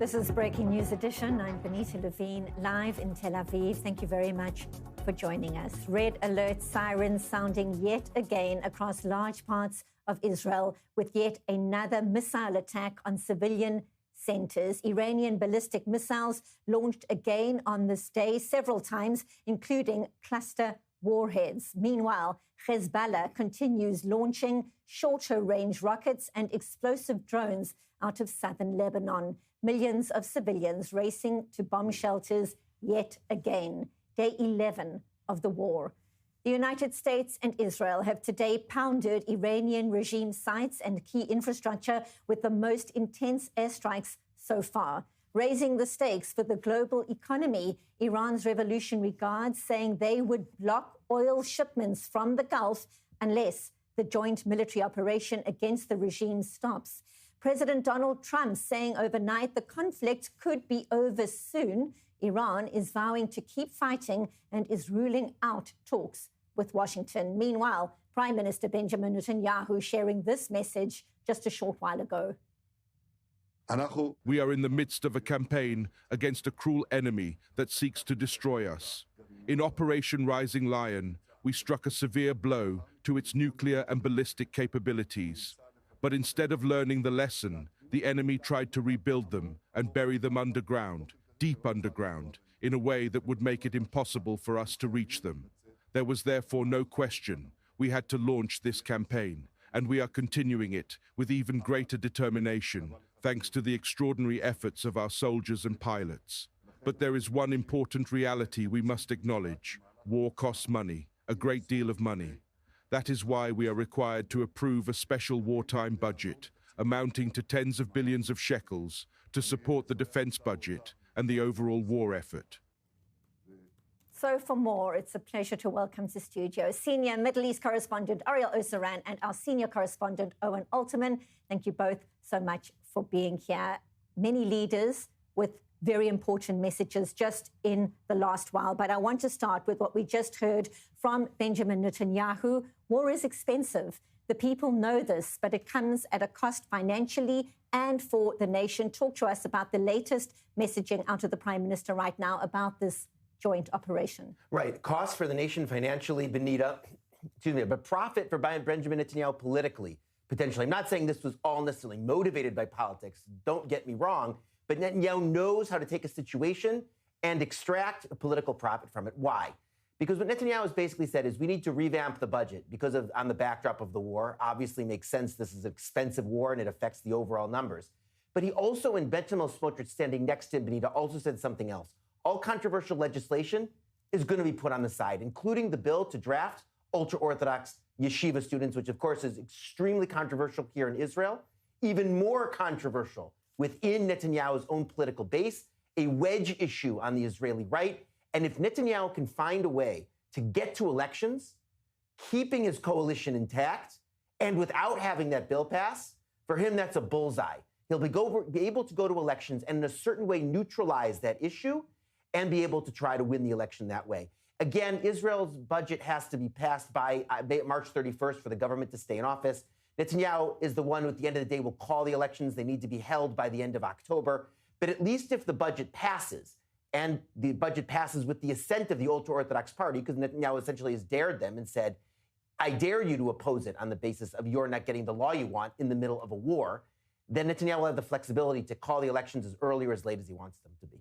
This is Breaking News Edition. I'm Benita Levine, live in Tel Aviv. Thank you very much for joining us. Red alert sirens sounding yet again across large parts of Israel with yet another missile attack on civilian centers. Iranian ballistic missiles launched again on this day several times, including cluster warheads. Meanwhile, Hezbollah continues launching shorter-range rockets and explosive drones out of southern Lebanon. Millions of civilians racing to bomb shelters yet again. Day 11 of the war. The United States and Israel have today pounded Iranian regime sites and key infrastructure with the most intense airstrikes so far, raising the stakes for the global economy. Iran's Revolutionary Guard saying they would block oil shipments from the Gulf unless the joint military operation against the regime stops. President Donald Trump saying overnight the conflict could be over soon. Iran is vowing to keep fighting and is ruling out talks with Washington. Meanwhile, Prime Minister Benjamin Netanyahu sharing this message just a short while ago. We are in the midst of a campaign against a cruel enemy that seeks to destroy us. In Operation Rising Lion, we struck a severe blow to its nuclear and ballistic capabilities. But instead of learning the lesson, the enemy tried to rebuild them and bury them underground, deep underground, in a way that would make it impossible for us to reach them. There was therefore no question. We had to launch this campaign, and we are continuing it with even greater determination, thanks to the extraordinary efforts of our soldiers and pilots. But there is one important reality we must acknowledge. War costs money, a great deal of money. That is why we are required to approve a special wartime budget, amounting to tens of billions of shekels, to support the defense budget and the overall war effort. So for more, it's a pleasure to welcome to studio senior Middle East correspondent Ariel Osaran and our senior correspondent Owen Alterman. Thank you both so much for being here. Many leaders with very important messages just in the last while. But I want to start with what we just heard from Benjamin Netanyahu. War is expensive. The people know this, but it comes at a cost financially and for the nation. Talk to us about the latest messaging out of the Prime Minister right now about this joint operation. Right. Cost for the nation financially, Benita, but profit for Benjamin Netanyahu politically, potentially. I'm not saying this was all necessarily motivated by politics. Don't get me wrong. But Netanyahu knows how to take a situation and extract a political profit from it. Why? Because what Netanyahu has basically said is we need to revamp the budget because of on the backdrop of the war. Obviously makes sense. This is an expensive war and it affects the overall numbers. But he also, in Bezalel Smotrich standing next to him, Benita, also said something else. All controversial legislation is going to be put on the side, including the bill to draft ultra-Orthodox yeshiva students, which of course is extremely controversial here in Israel, even more controversial within Netanyahu's own political base, a wedge issue on the Israeli right. And if Netanyahu can find a way to get to elections, keeping his coalition intact, and without having that bill pass, for him, that's a bullseye. He'll be able to go to elections and in a certain way neutralize that issue and be able to try to win the election that way. Again, Israel's budget has to be passed by March 31st for the government to stay in office. Netanyahu is the one who, at the end of the day, will call the elections. They need to be held by the end of October. But at least if the budget passes, and the budget passes with the assent of the ultra-Orthodox party, because Netanyahu essentially has dared them and said, I dare you to oppose it on the basis of you're not getting the law you want in the middle of a war, then Netanyahu will have the flexibility to call the elections as early or as late as he wants them to be.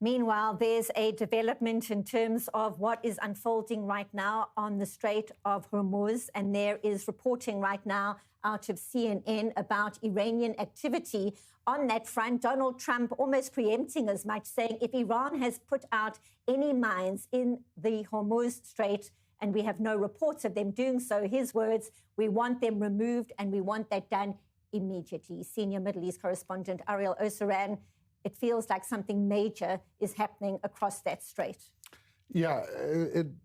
Meanwhile, there's a development in terms of what is unfolding right now on the Strait of Hormuz. And there is reporting right now out of CNN about Iranian activity on that front. Donald Trump almost preempting as much, saying if Iran has put out any mines in the Hormuz Strait, and we have no reports of them doing so, his words, we want them removed and we want that done immediately. Senior Middle East correspondent Ariel Osaran, it feels like something major is happening across that strait. Yeah,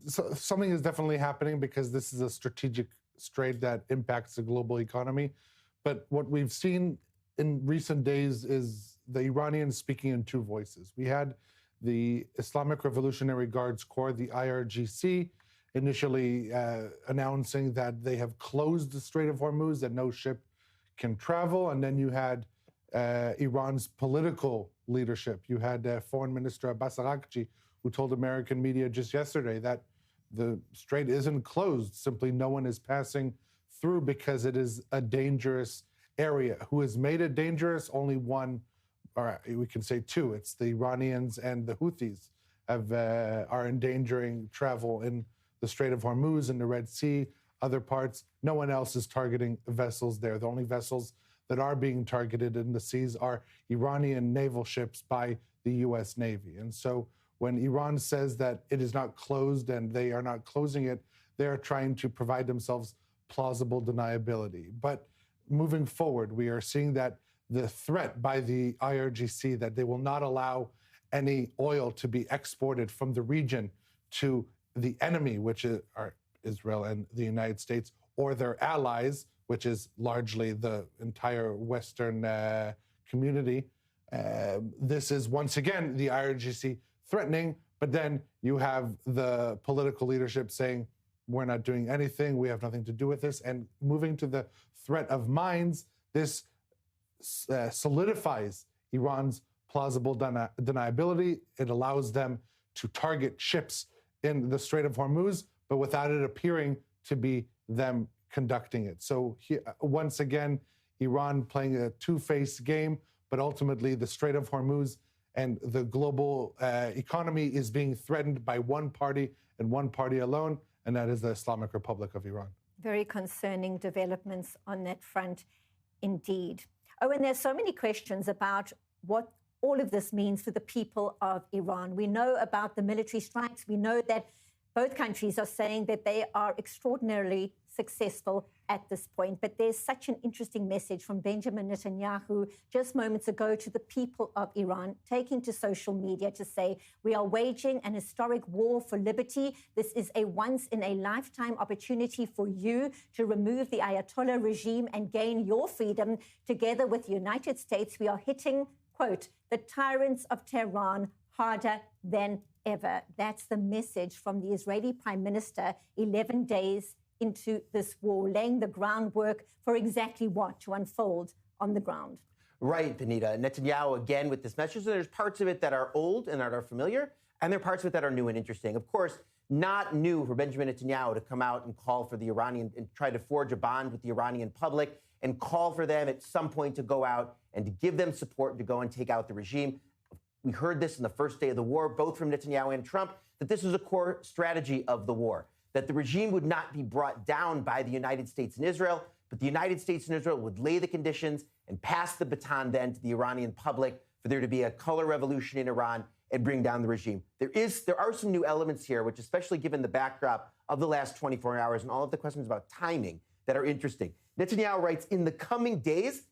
something is definitely happening because this is a strategic strait that impacts the global economy. But what we've seen in recent days is the Iranians speaking in two voices. We had the Islamic Revolutionary Guards Corps, the IRGC, initially announcing that they have closed the Strait of Hormuz, that no ship can travel. And then you had Iran's political leadership. You had Foreign Minister Abbas Araghchi, who told American media just yesterday that the strait isn't closed, simply no one is passing through because it is a dangerous area. Who has made it dangerous? Only one, or we can say two. It's the Iranians and the Houthis are endangering travel in the Strait of Hormuz and the Red Sea, other parts. No one else is targeting vessels there. The only vessels that are being targeted in the seas are Iranian naval ships by the U.S. Navy. And so when Iran says that it is not closed and they are not closing it, they are trying to provide themselves plausible deniability. But moving forward, we are seeing that the threat by the IRGC that they will not allow any oil to be exported from the region to the enemy, which are Israel and the United States, or their allies, which is largely the entire Western community. This is once again the IRGC threatening, but then you have the political leadership saying, we're not doing anything, we have nothing to do with this. And moving to the threat of mines, this solidifies Iran's plausible deniability. It allows them to target ships in the Strait of Hormuz, but without it appearing to be them conducting it. So once again, Iran playing a two-faced game, but ultimately the Strait of Hormuz and the global economy is being threatened by one party and one party alone, and that is the Islamic Republic of Iran. Very concerning developments on that front indeed. Oh, and there's so many questions about what all of this means for the people of Iran. We know about the military strikes. We know that both countries are saying that they are extraordinarily successful at this point. But there's such an interesting message from Benjamin Netanyahu just moments ago to the people of Iran, taking to social media to say, we are waging an historic war for liberty. This is a once-in-a-lifetime opportunity for you to remove the Ayatollah regime and gain your freedom. Together with the United States, we are hitting, quote, the tyrants of Tehran harder than ever. That's the message from the Israeli Prime Minister 11 days into this war, laying the groundwork for exactly what to unfold on the ground. Right, Benita. Netanyahu, again, with this message, there's parts of it that are old and that are familiar, and there are parts of it that are new and interesting. Of course, not new for Benjamin Netanyahu to come out and call for the Iranian, and try to forge a bond with the Iranian public and call for them at some point to go out and to give them support to go and take out the regime. We heard this in the first day of the war, both from Netanyahu and Trump, that this was a core strategy of the war, that the regime would not be brought down by the United States and Israel, but the United States and Israel would lay the conditions and pass the baton then to the Iranian public for there to be a color revolution in Iran and bring down the regime. There are some new elements here, which, especially given the backdrop of the last 24 hours and all of the questions about timing, that are interesting. Netanyahu writes, in the coming days,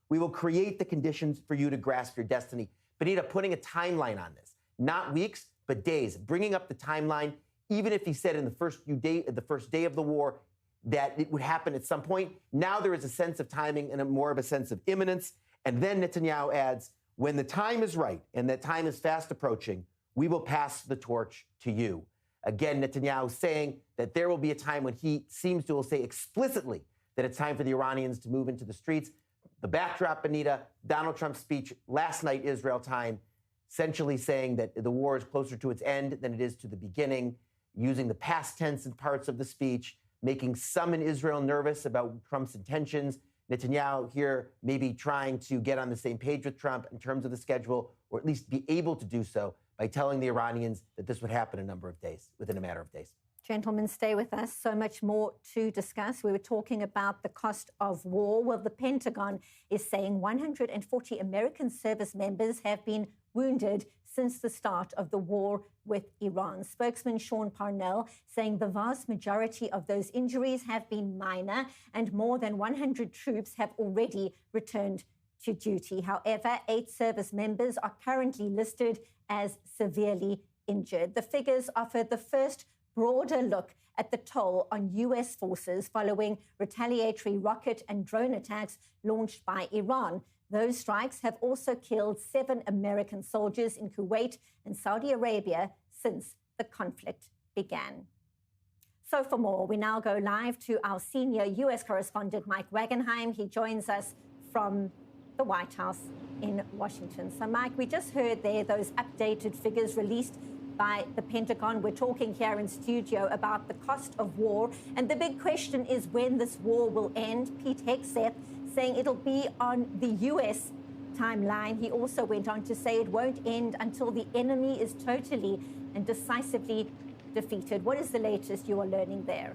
we will create the conditions for you to grasp your destiny. Benita, putting a timeline on this, not weeks, but days, bringing up the timeline, even if he said in the first day of the war that it would happen at some point. Now there is a sense of timing and more of a sense of imminence. And then Netanyahu adds, when the time is right and that time is fast approaching, we will pass the torch to you. Again, Netanyahu saying that there will be a time when he seems to will say explicitly that it's time for the Iranians to move into the streets. The backdrop, Benita, Donald Trump's speech last night, Israel time, essentially saying that the war is closer to its end than it is to the beginning, using the past tense in parts of the speech, making some in Israel nervous about Trump's intentions. Netanyahu here maybe trying to get on the same page with Trump in terms of the schedule, or at least be able to do so by telling the Iranians that this would happen within a matter of days. Gentlemen, stay with us. So much more to discuss. We were talking about the cost of war. Well, the Pentagon is saying 140 American service members have been wounded since the start of the war with Iran. Spokesman Sean Parnell saying the vast majority of those injuries have been minor and more than 100 troops have already returned to duty. However, 8 service members are currently listed as severely injured. The figures offer the first broader look at the toll on U.S. forces following retaliatory rocket and drone attacks launched by Iran. Those strikes have also killed 7 American soldiers in Kuwait and Saudi Arabia since the conflict began. So for more, we now go live to our senior U.S. correspondent, Mike Wagenheim. He joins us from the White House in Washington. So, Mike, we just heard there those updated figures released by the Pentagon. We're talking here in studio about the cost of war. And the big question is when this war will end. Pete Hegseth saying it'll be on the U.S. timeline. He also went on to say it won't end until the enemy is totally and decisively defeated. What is the latest you are learning there?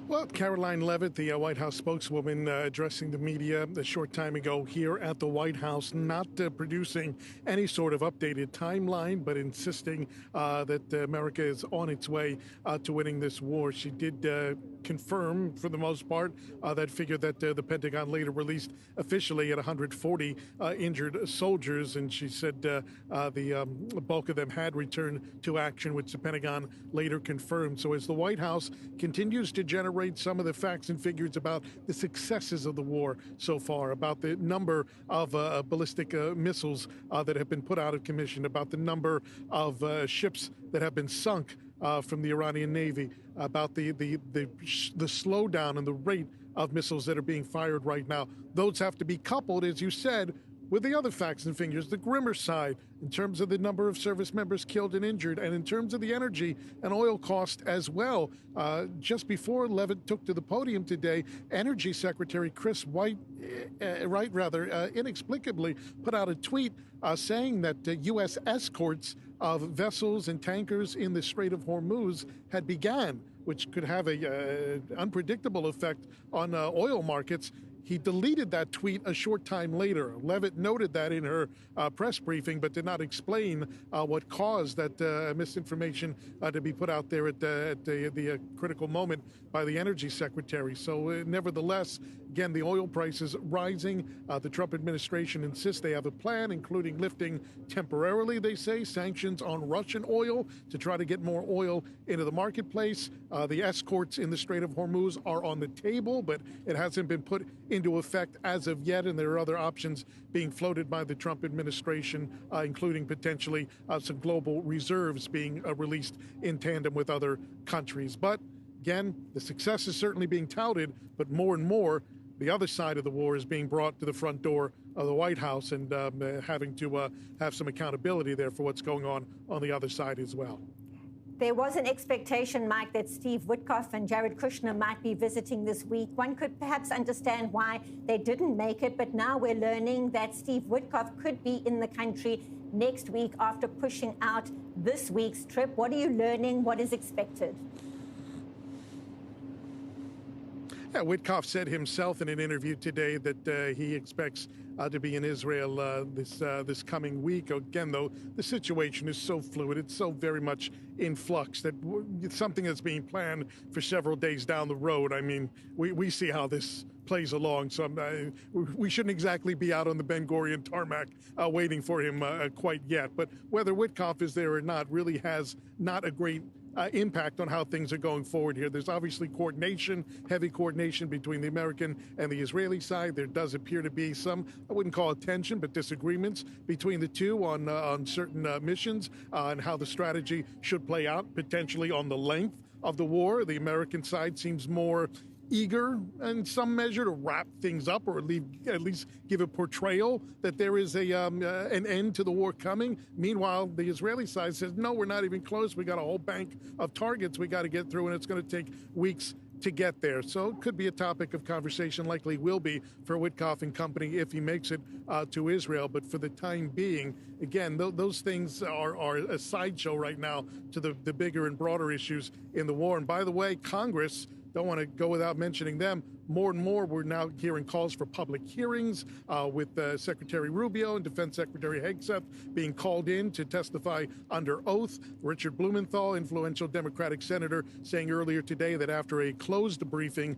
Well, Caroline Leavitt, the White House spokeswoman, addressing the media a short time ago here at the White House, not producing any sort of updated timeline, but insisting that America is on its way to winning this war. She did confirm, for the most part, that figure that the Pentagon later released officially at 140 injured soldiers. And she said the bulk of them had returned to action, which the Pentagon later confirmed. So as the White House continues to generate some of the facts and figures about the successes of the war so far, about the number of ballistic missiles that have been put out of commission, about the number of ships that have been sunk from the Iranian Navy, about the slowdown and the rate of missiles that are being fired right now. Those have to be coupled, as you said, with the other facts and figures, the grimmer side, in terms of the number of service members killed and injured, and in terms of the energy and oil cost as well. Just before Leavitt took to the podium today, Energy Secretary Chris Wright inexplicably put out a tweet saying that U.S. escorts of vessels and tankers in the Strait of Hormuz had began, which could have an unpredictable effect on oil markets. He deleted that tweet a short time later. Leavitt noted that in her press briefing, but did not explain what caused that misinformation to be put out there at the critical moment by the Energy Secretary. So nevertheless, again, the oil prices rising. The Trump administration insists they have a plan, including lifting temporarily, they say, sanctions on Russian oil to try to get more oil into the marketplace. The escorts in the Strait of Hormuz are on the table, but it hasn't been put into effect as of yet, and there are other options being floated by the Trump administration, including potentially some global reserves being released in tandem with other countries. But again, the success is certainly being touted, but more and more, the other side of the war is being brought to the front door of the White House, and having to have some accountability there for what's going on the other side as well. There was an expectation, Mike, that Steve Witkoff and Jared Kushner might be visiting this week. One could perhaps understand why they didn't make it, but now we're learning that Steve Witkoff could be in the country next week after pushing out this week's trip. What are you learning? What is expected? Yeah, Witkoff said himself in an interview today that he expects to be in Israel this coming week. Again, though, the situation is so fluid, it's so very much in flux that it's something that's being planned for several days down the road. I mean, we see how this plays along, so we shouldn't exactly be out on the Ben Gurion tarmac waiting for him quite yet. But whether Witkoff is there or not really has not a great impact on how things are going forward here. There's obviously coordination, heavy coordination between the American and the Israeli side. There does appear to be some, I wouldn't call it tension, but disagreements between the two on certain missions and how the strategy should play out, potentially on the length of the war. The American side seems more eager in some measure to wrap things up, or at least give a portrayal that there is an end to the war coming. Meanwhile, the Israeli side says, no, we're not even close. We got a whole bank of targets we got to get through, and it's going to take weeks to get there. So it could be a topic of conversation, likely will be for Witkoff and company if he makes it to Israel. But for the time being, again, those things are a sideshow right now to the bigger and broader issues in the war. And by the way, Congress, don't want to go without mentioning them. More and more, we're now hearing calls for public hearings with Secretary Rubio and Defense Secretary Hegseth being called in to testify under oath. Richard Blumenthal, influential Democratic senator, saying earlier today that after a closed briefing,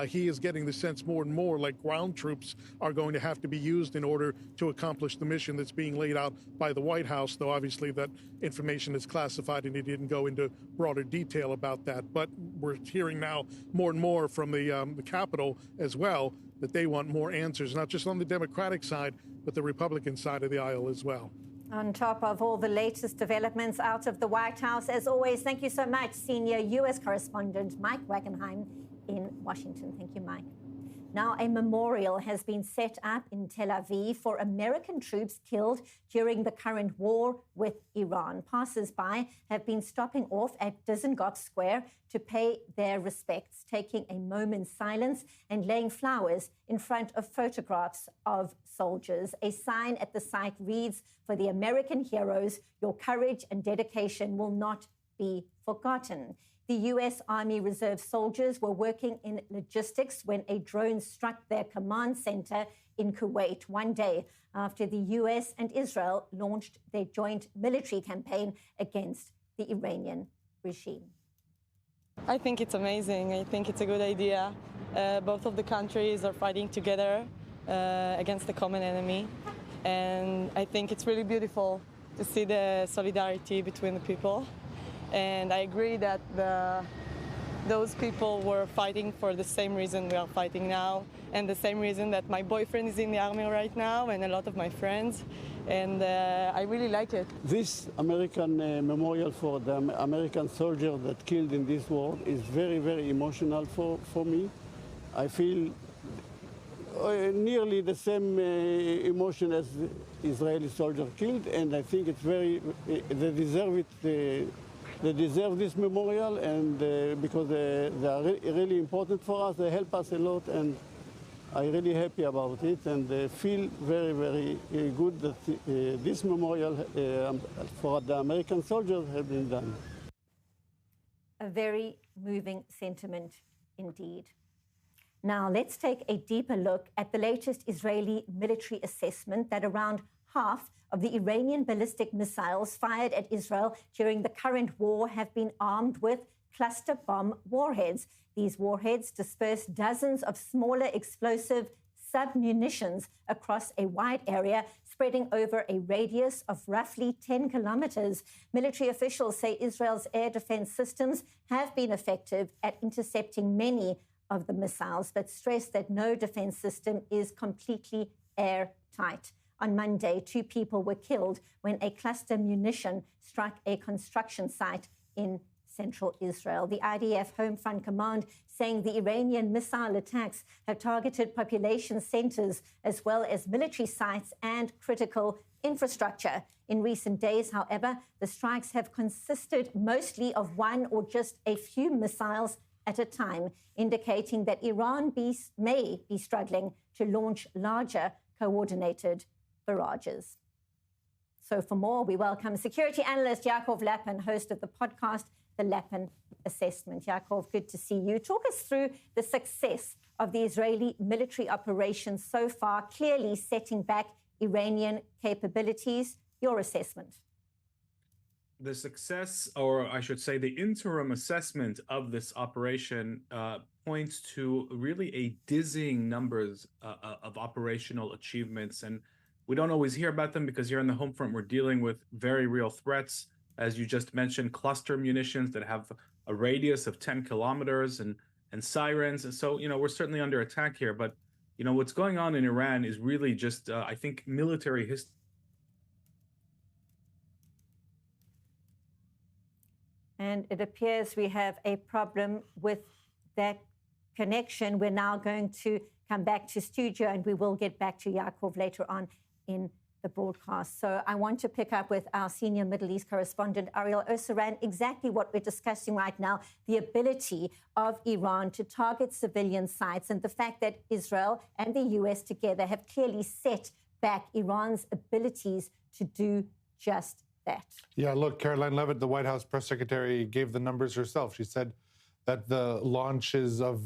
he is getting the sense more and more like ground troops are going to have to be used in order to accomplish the mission that's being laid out by the White House, though obviously that information is classified and he didn't go into broader detail about that. But we're hearing now more and more from the Capitol as well that they want more answers, not just on the Democratic side, but the Republican side of the aisle as well. On top of all the latest developments out of the White House, as always, thank you so much, Senior U.S. Correspondent Mike Wagenheim in Washington. Thank you, Mike. Now, a memorial has been set up in Tel Aviv for American troops killed during the current war with Iran. Passers-by have been stopping off at Dizengoff Square to pay their respects, taking a moment's silence and laying flowers in front of photographs of soldiers. A sign at the site reads, "For the American heroes, your courage and dedication will not be forgotten." The U.S. Army Reserve soldiers were working in logistics when a drone struck their command center in Kuwait 1 day after the U.S. and Israel launched their joint military campaign against the Iranian regime. I think it's amazing. I think it's a good idea. Both of the countries are fighting together against the common enemy. And I think it's really beautiful to see the solidarity between the people. And I agree that those people were fighting for the same reason we are fighting now, and the same reason that my boyfriend is in the army right now, and a lot of my friends. And I really like it. This American memorial for the American soldier that killed in this war is very, very emotional for me. I feel nearly the same emotion as the Israeli soldier killed, and I think it's very, they deserve it. They deserve this memorial, and because they are really important for us, they help us a lot, and I'm really happy about it, and feel very, very good that this memorial for the American soldiers has been done. A very moving sentiment indeed. Now, let's take a deeper look at the latest Israeli military assessment that around half of the Iranian ballistic missiles fired at Israel during the current war have been armed with cluster bomb warheads. These warheads disperse dozens of smaller explosive submunitions across a wide area, spreading over a radius of roughly 10 kilometers. Military officials say Israel's air defense systems have been effective at intercepting many of the missiles, but stress that no defense system is completely airtight. On Monday, 2 people were killed when a cluster munition struck a construction site in central Israel. The IDF Home Front Command saying the Iranian missile attacks have targeted population centers as well as military sites and critical infrastructure. In recent days, however, the strikes have consisted mostly of one or just a few missiles at a time, indicating that Iran may be struggling to launch larger coordinated barrages. So for more, we welcome security analyst Yaakov Lapin, host of the podcast, The Lapin Assessment. Yaakov, good to see you. Talk us through the success of the Israeli military operation so far, clearly setting back Iranian capabilities. Your assessment. The success, or I should say the interim assessment of this operation points to really a dizzying numbers of operational achievements. And we don't always hear about them because here on the home front, we're dealing with very real threats. As you just mentioned, cluster munitions that have a radius of 10 kilometers and sirens. And so, we're certainly under attack here. But, what's going on in Iran is really just, I think, military history. And it appears we have a problem with that connection. We're now going to come back to studio, and we will get back to Yaakov later on in the broadcast. So I want to pick up with our senior Middle East correspondent, Ariel Osseran, exactly what we're discussing right now, the ability of Iran to target civilian sites and the fact that Israel and the U.S. together have clearly set back Iran's abilities to do just that. Yeah, look, Caroline Levitt, the White House press secretary, gave the numbers herself. She said that the launches of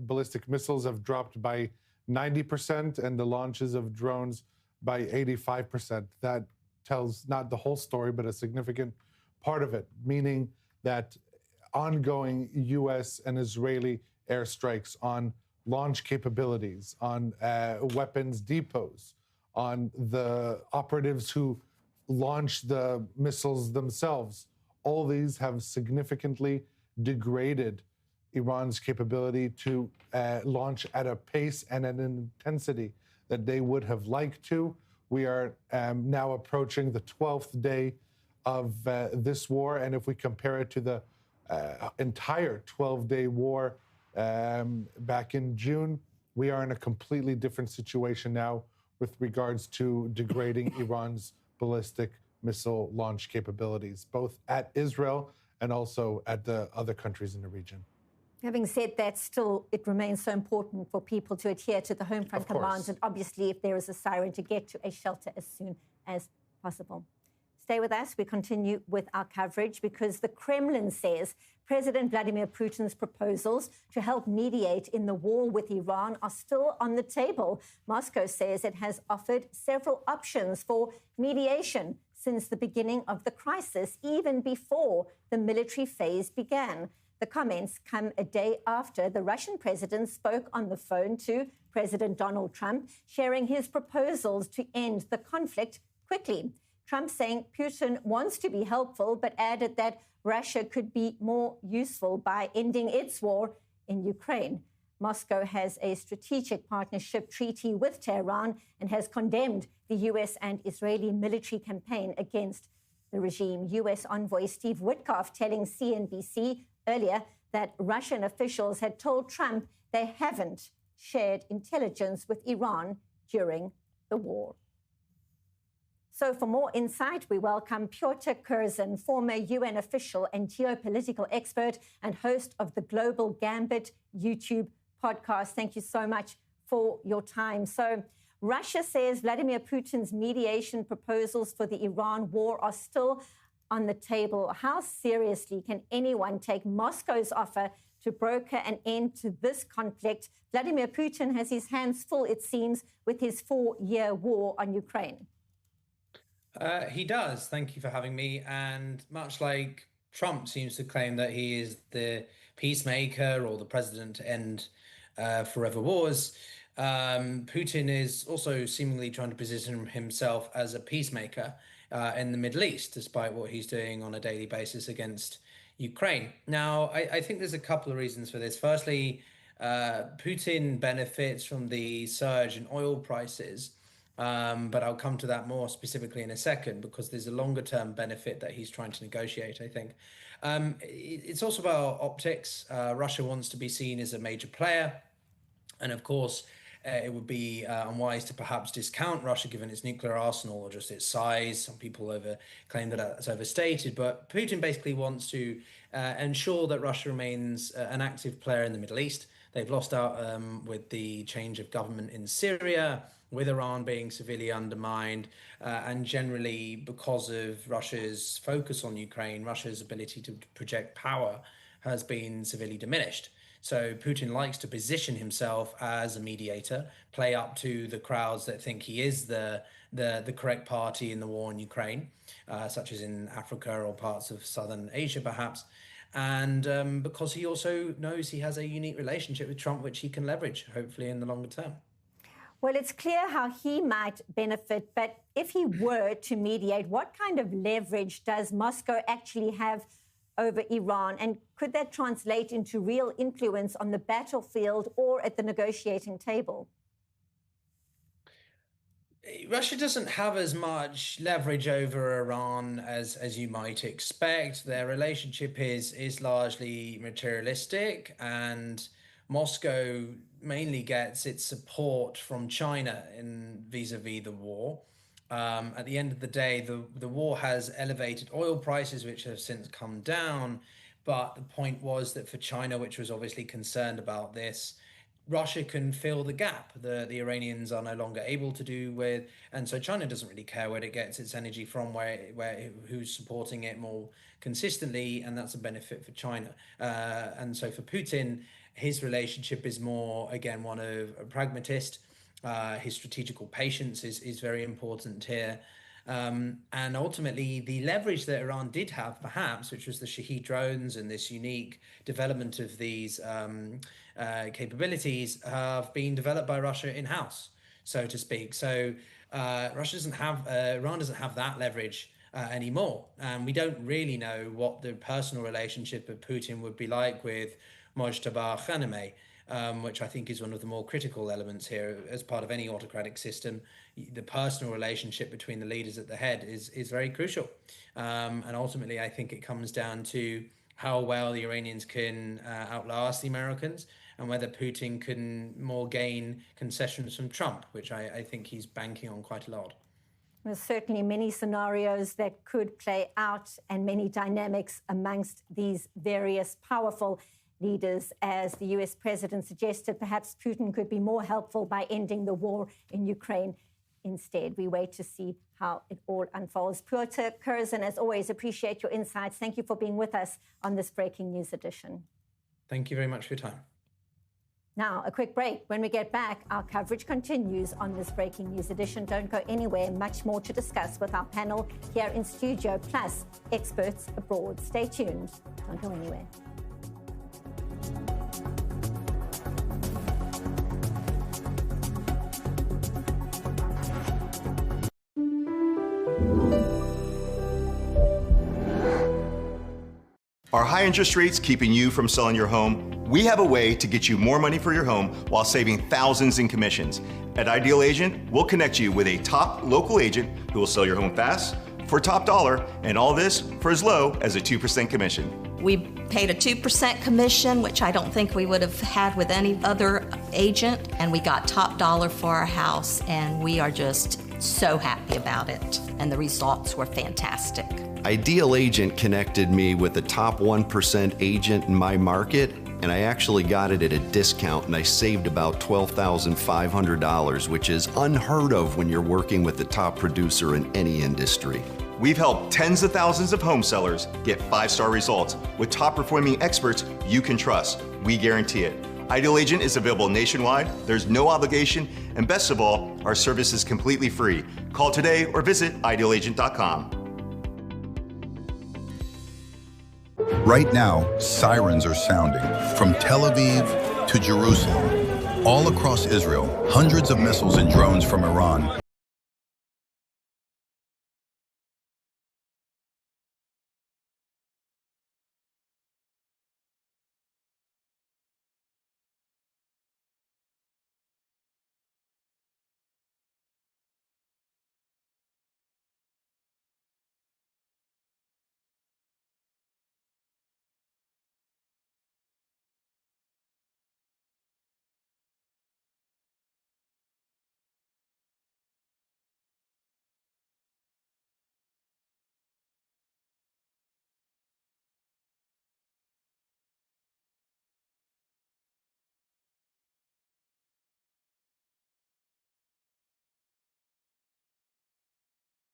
ballistic missiles have dropped by 90% and the launches of drones by 85%. That tells not the whole story, but a significant part of it, meaning that ongoing U.S. and Israeli airstrikes on launch capabilities, on weapons depots, on the operatives who launch the missiles themselves, all these have significantly degraded Iran's capability to launch at a pace and at an intensity that they would have liked to. We are now approaching the 12th day of this war, and if we compare it to the entire 12-day war back in June, We are in a completely different situation now with regards to degrading Iran's ballistic missile launch capabilities, both at Israel and also at the other countries in the region. Having said that, still, it remains so important for people to adhere to the home front commands, and obviously, if there is a siren, to get to a shelter as soon as possible. Stay with us. We continue with our coverage because the Kremlin says President Vladimir Putin's proposals to help mediate in the war with Iran are still on the table. Moscow says it has offered several options for mediation since the beginning of the crisis, even before the military phase began. The comments come a day after the Russian president spoke on the phone to President Donald Trump, sharing his proposals to end the conflict quickly. Trump saying Putin wants to be helpful, but added that Russia could be more useful by ending its war in Ukraine. Moscow has a strategic partnership treaty with Tehran and has condemned the U.S. and Israeli military campaign against the regime. U.S. envoy Steve Witkoff telling CNBC earlier that Russian officials had told Trump they haven't shared intelligence with Iran during the war. So for more insight, we welcome Piotr Curzon, former UN official and geopolitical expert and host of the Global Gambit YouTube podcast. Thank you so much for your time. So Russia says Vladimir Putin's mediation proposals for the Iran war are still on the table. How seriously can anyone take Moscow's offer to broker an end to this conflict? Vladimir Putin has his hands full, it seems, with his 4-year war on Ukraine. He does. Thank you for having me. And much like Trump seems to claim that he is the peacemaker or the president to end forever wars, Putin is also seemingly trying to position himself as a peacemaker in the Middle East, despite what he's doing on a daily basis against Ukraine. Now, I think there's a couple of reasons for this. Firstly, Putin benefits from the surge in oil prices, but I'll come to that more specifically in a second because there's a longer term benefit that he's trying to negotiate, I think. It's also about optics. Russia wants to be seen as a major player. And of course, it would be unwise to perhaps discount Russia given its nuclear arsenal or just its size. Some people claim that that's overstated, but Putin basically wants to ensure that Russia remains an active player in the Middle East. They've lost out with the change of government in Syria, with Iran being severely undermined, and generally because of Russia's focus on Ukraine, Russia's ability to project power has been severely diminished. So Putin likes to position himself as a mediator, play up to the crowds that think he is the correct party in the war in Ukraine, such as in Africa or parts of Southern Asia, perhaps. And because he also knows he has a unique relationship with Trump, which he can leverage, hopefully, in the longer term. Well, it's clear how he might benefit, but if he were to mediate, what kind of leverage does Moscow actually have over Iran? And could that translate into real influence on the battlefield or at the negotiating table? Russia doesn't have as much leverage over Iran as you might expect. Their relationship is largely materialistic, and Moscow mainly gets its support from China in vis-a-vis the war. At the end of the day, the war has elevated oil prices, which have since come down. But the point was that for China, which was obviously concerned about this, Russia can fill the gap. The Iranians are no longer able to do with, and so China doesn't really care where it gets its energy from, who's supporting it more consistently, and that's a benefit for China. And so for Putin, his relationship is more, again, one of a pragmatist. His strategical patience is very important here. And ultimately, the leverage that Iran did have, perhaps, which was the Shahed drones and this unique development of these capabilities, have been developed by Russia in-house, so to speak. So Iran doesn't have that leverage anymore. And we don't really know what the personal relationship of Putin would be like with Mojtaba Khamenei, which I think is one of the more critical elements here. As part of any autocratic system, the personal relationship between the leaders at the head is very crucial. And ultimately, I think it comes down to how well the Iranians can outlast the Americans and whether Putin can more gain concessions from Trump, which I think he's banking on quite a lot. There's certainly many scenarios that could play out and many dynamics amongst these various powerful leaders. As the US president suggested, perhaps Putin could be more helpful by ending the war in Ukraine instead. We wait to see how it all unfolds. Piotr Curzon, as always, appreciate your insights. Thank you for being with us on this Breaking News edition. Thank you very much for your time. Now, a quick break. When we get back, our coverage continues on this Breaking News edition. Don't go anywhere. Much more to discuss with our panel here in studio, plus experts abroad. Stay tuned. Don't go anywhere. Are high interest rates keeping you from selling your home? We have a way to get you more money for your home while saving thousands in commissions. At Ideal Agent, we'll connect you with a top local agent who will sell your home fast, for top dollar, and all this for as low as a 2% commission. We paid a 2% commission, which I don't think we would have had with any other agent, and we got top dollar for our house, and we are just so happy about it, and the results were fantastic. Ideal Agent connected me with the top 1% agent in my market, and I actually got it at a discount, and I saved about $12,500, which is unheard of when you're working with the top producer in any industry. We've helped tens of thousands of home sellers get 5-star results with top performing experts you can trust. We guarantee it. Ideal Agent is available nationwide, there's no obligation, and best of all, our service is completely free. Call today or visit idealagent.com. Right now, sirens are sounding from Tel Aviv to Jerusalem. All across Israel, hundreds of missiles and drones from Iran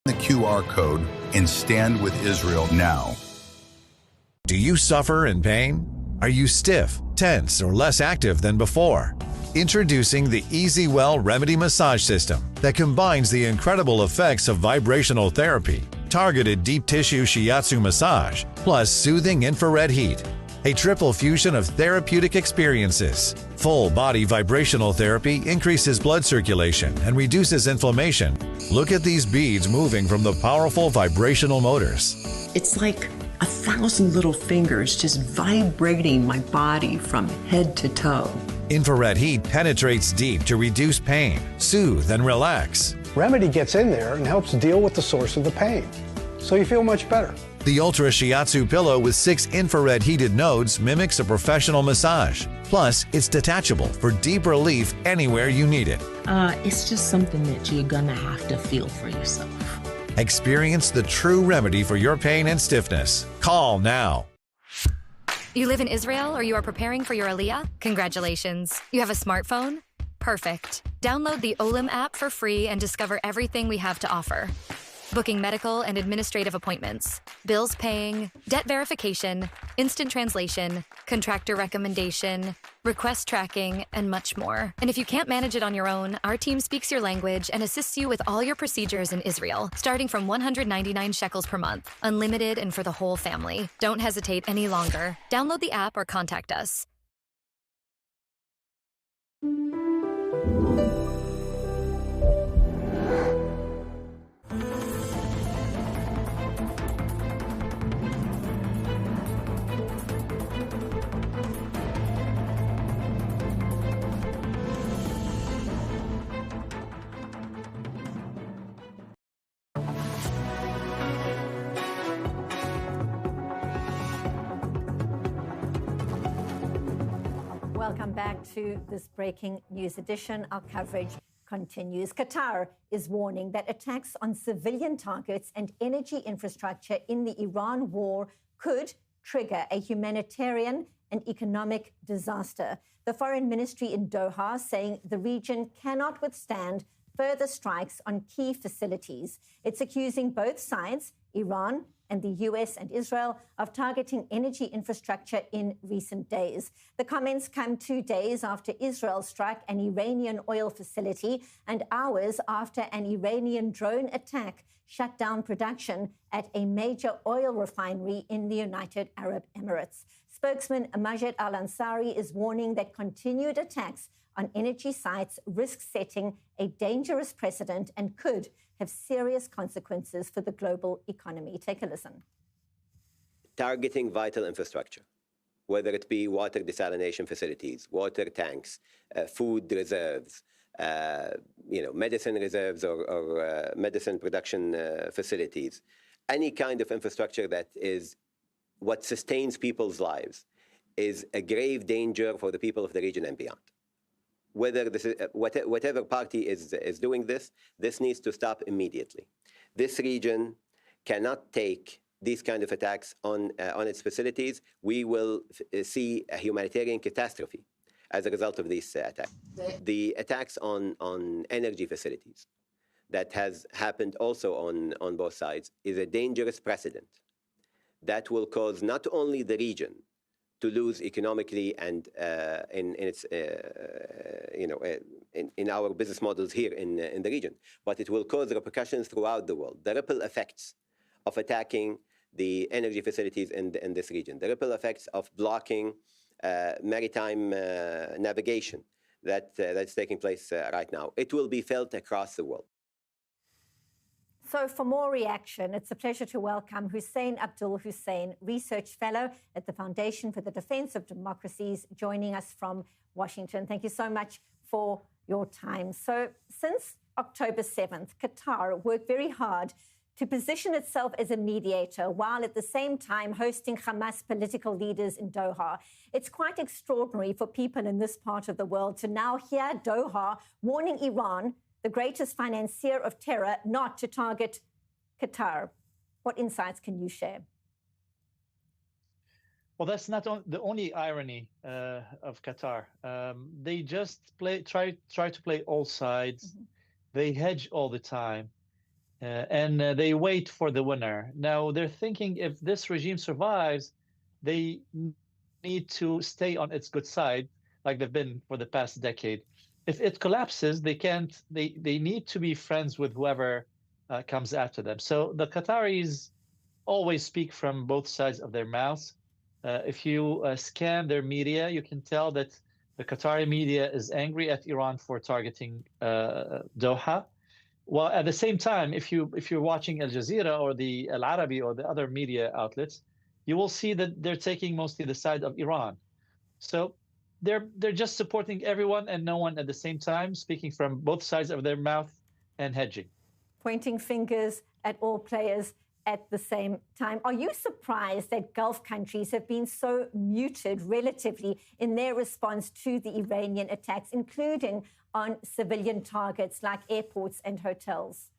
the QR code and stand with Israel now. Do you suffer in pain? Are you stiff, tense, or less active than before? Introducing the EasyWell Remedy Massage System that combines the incredible effects of vibrational therapy, targeted deep tissue shiatsu massage, plus soothing infrared heat. A triple fusion of therapeutic experiences. Full body vibrational therapy increases blood circulation and reduces inflammation. Look at these beads moving from the powerful vibrational motors. It's like 1,000 little fingers just vibrating my body from head to toe. Infrared heat penetrates deep to reduce pain, soothe, and relax. Remedy gets in there and helps deal with the source of the pain, so you feel much better. The Ultra Shiatsu pillow with 6 infrared heated nodes mimics a professional massage. Plus, it's detachable for deep relief anywhere you need it. It's just something that you're gonna have to feel for yourself. Experience the true remedy for your pain and stiffness. Call now. You live in Israel or you are preparing for your Aliyah? Congratulations. You have a smartphone? Perfect. Download the Olim app for free and discover everything we have to offer. Booking medical and administrative appointments, bills paying, debt verification, instant translation, contractor recommendation, request tracking, and much more. And if you can't manage it on your own, our team speaks your language and assists you with all your procedures in Israel, starting from 199 shekels per month, unlimited and for the whole family. Don't hesitate any longer. Download the app or contact us. Welcome back to this breaking news edition. Our coverage continues. Qatar is warning that attacks on civilian targets and energy infrastructure in the Iran war could trigger a humanitarian and economic disaster. The foreign ministry in Doha saying the region cannot withstand further strikes on key facilities. It's accusing both sides, Iran and the US and Israel, of targeting energy infrastructure in recent days. The comments come 2 days after Israel struck an Iranian oil facility and hours after an Iranian drone attack shut down production at a major oil refinery in the United Arab Emirates. Spokesman Majed Al-Ansari is warning that continued attacks on energy sites risk setting a dangerous precedent and could have serious consequences for the global economy. Take a listen. Targeting vital infrastructure, whether it be water desalination facilities, water tanks, food reserves, medicine reserves or medicine production facilities, any kind of infrastructure that is what sustains people's lives is a grave danger for the people of the region and beyond. Whether this is, whatever party is doing this, this needs to stop immediately. This region cannot take these kind of attacks on its facilities. We will see a humanitarian catastrophe as a result of these attacks. The attacks on energy facilities that has happened also on both sides is a dangerous precedent that will cause not only the region to lose economically and in our business models here in the region, but it will cause repercussions throughout the world. The ripple effects of attacking the energy facilities in this region, the ripple effects of blocking maritime navigation that's taking place right now, it will be felt across the world. So for more reaction, it's a pleasure to welcome Hussein Abdul Hussein, Research Fellow at the Foundation for the Defense of Democracies, joining us from Washington. Thank you so much for your time. So since October 7th, Qatar worked very hard to position itself as a mediator while at the same time hosting Hamas political leaders in Doha. It's quite extraordinary for people in this part of the world to now hear Doha warning Iran, the greatest financier of terror, not to target Qatar. What insights can you share? Well, that's not the only irony of Qatar. They just try to play all sides. Mm-hmm. They hedge all the time, and they wait for the winner. Now they're thinking if this regime survives, they need to stay on its good side, like they've been for the past decade. If it collapses, they can't. They need to be friends with whoever comes after them. So the Qataris always speak from both sides of their mouths. If you scan their media, you can tell that the Qatari media is angry at Iran for targeting Doha. While at the same time, if you're watching Al Jazeera or the Al Arabi or the other media outlets, you will see that they're taking mostly the side of Iran. So they're just supporting everyone and no one at the same time, speaking from both sides of their mouth and hedging. Pointing fingers at all players at the same time. Are you surprised that Gulf countries have been so muted relatively in their response to the Iranian attacks, including on civilian targets like airports and hotels?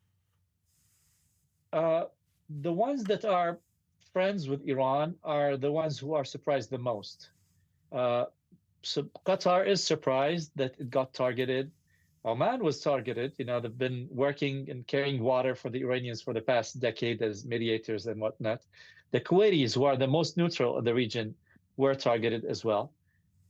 The ones that are friends with Iran are the ones who are surprised the most. So Qatar is surprised that it got targeted. Oman was targeted. They've been working and carrying water for the Iranians for the past decade as mediators and whatnot. The Kuwaitis, who are the most neutral in the region, were targeted as well.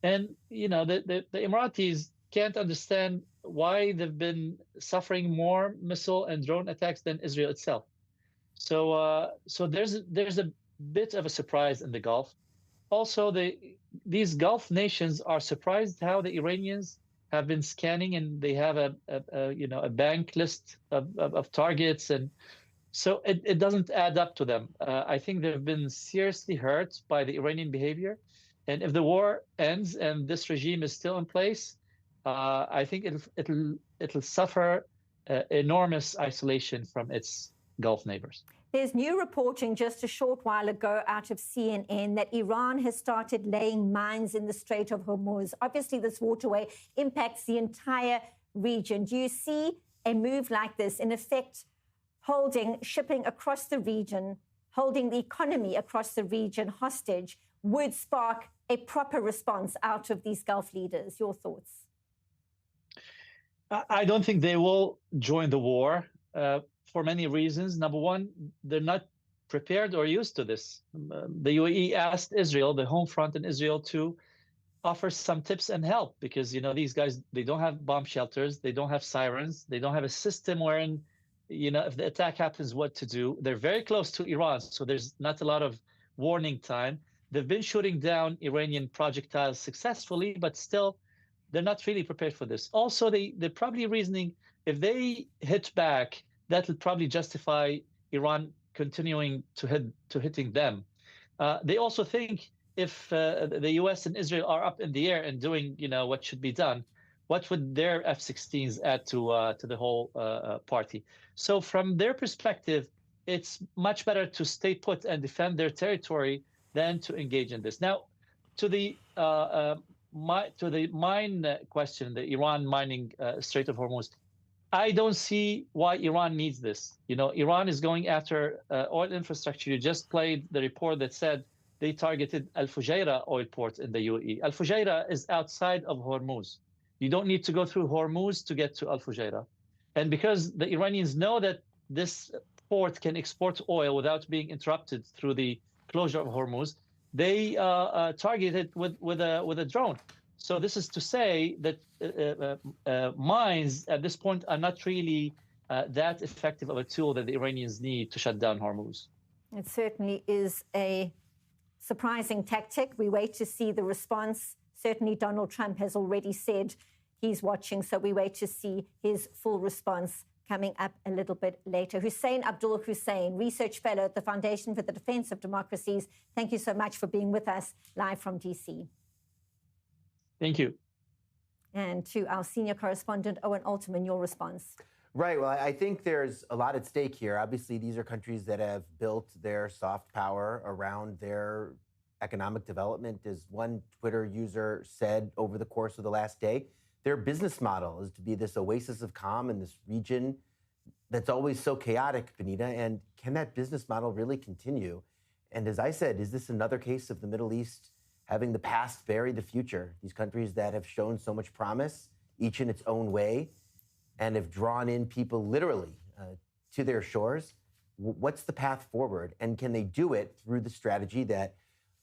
And, the Emiratis can't understand why they've been suffering more missile and drone attacks than Israel itself. So there's a bit of a surprise in the Gulf. Also, these Gulf nations are surprised how the Iranians have been scanning, and they have a bank list of targets, and so it doesn't add up to them. I think they've been seriously hurt by the Iranian behavior, and if the war ends and this regime is still in place, I think it'll suffer enormous isolation from its Gulf neighbors. There's new reporting just a short while ago out of CNN that Iran has started laying mines in the Strait of Hormuz. Obviously, this waterway impacts the entire region. Do you see a move like this, in effect, holding shipping across the region, holding the economy across the region hostage, would spark a proper response out of these Gulf leaders? Your thoughts? I don't think they will join the war for many reasons. Number one, they're not prepared or used to this. The UAE asked Israel, the home front in Israel, to offer some tips and help because, you know, these guys, they don't have bomb shelters, they don't have sirens, they don't have a system wherein, you know, if the attack happens, what to do. They're very close to Iran, so there's not a lot of warning time. They've been shooting down Iranian projectiles successfully, but still, they're not really prepared for this. Also, they're probably reasoning if they hit back, that will probably justify Iran continuing to hitting them. They also think if the U.S. and Israel are up in the air and doing, you know, what should be done, what would their F-16s add to the whole party? So from their perspective, it's much better to stay put and defend their territory than to engage in this. Now, to the mine question, the Iran mining Strait of Hormuz, I don't see why Iran needs this. You know, Iran is going after oil infrastructure. You just played the report that said they targeted Al Fujairah oil port in the UAE. Al Fujairah is outside of Hormuz. You don't need to go through Hormuz to get to Al Fujairah. And because the Iranians know that this port can export oil without being interrupted through the closure of Hormuz, they target it with a drone. So this is to say that mines at this point are not really that effective of a tool that the Iranians need to shut down Hormuz. It certainly is a surprising tactic. We wait to see the response. Certainly Donald Trump has already said he's watching, so we wait to see his full response coming up a little bit later. Hussein Abdul Hussein, Research Fellow at the Foundation for the Defense of Democracies, thank you so much for being with us live from DC. Thank you. And to our senior correspondent, Owen Alterman, your response. Right. Well, I think there's a lot at stake here. Obviously, these are countries that have built their soft power around their economic development. As one Twitter user said over the course of the last day, their business model is to be this oasis of calm in this region that's always so chaotic, Benita. And can that business model really continue? And as I said, is this another case of the Middle East having the past bury the future? These countries that have shown so much promise, each in its own way, and have drawn in people literally to their shores. What's the path forward? And can they do it through the strategy that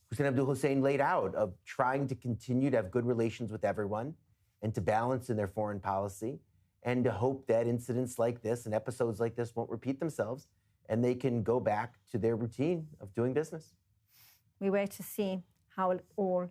Hussein Abdul Hussein laid out of trying to continue to have good relations with everyone and to balance in their foreign policy and to hope that incidents like this and episodes like this won't repeat themselves and they can go back to their routine of doing business? We wait to see how it all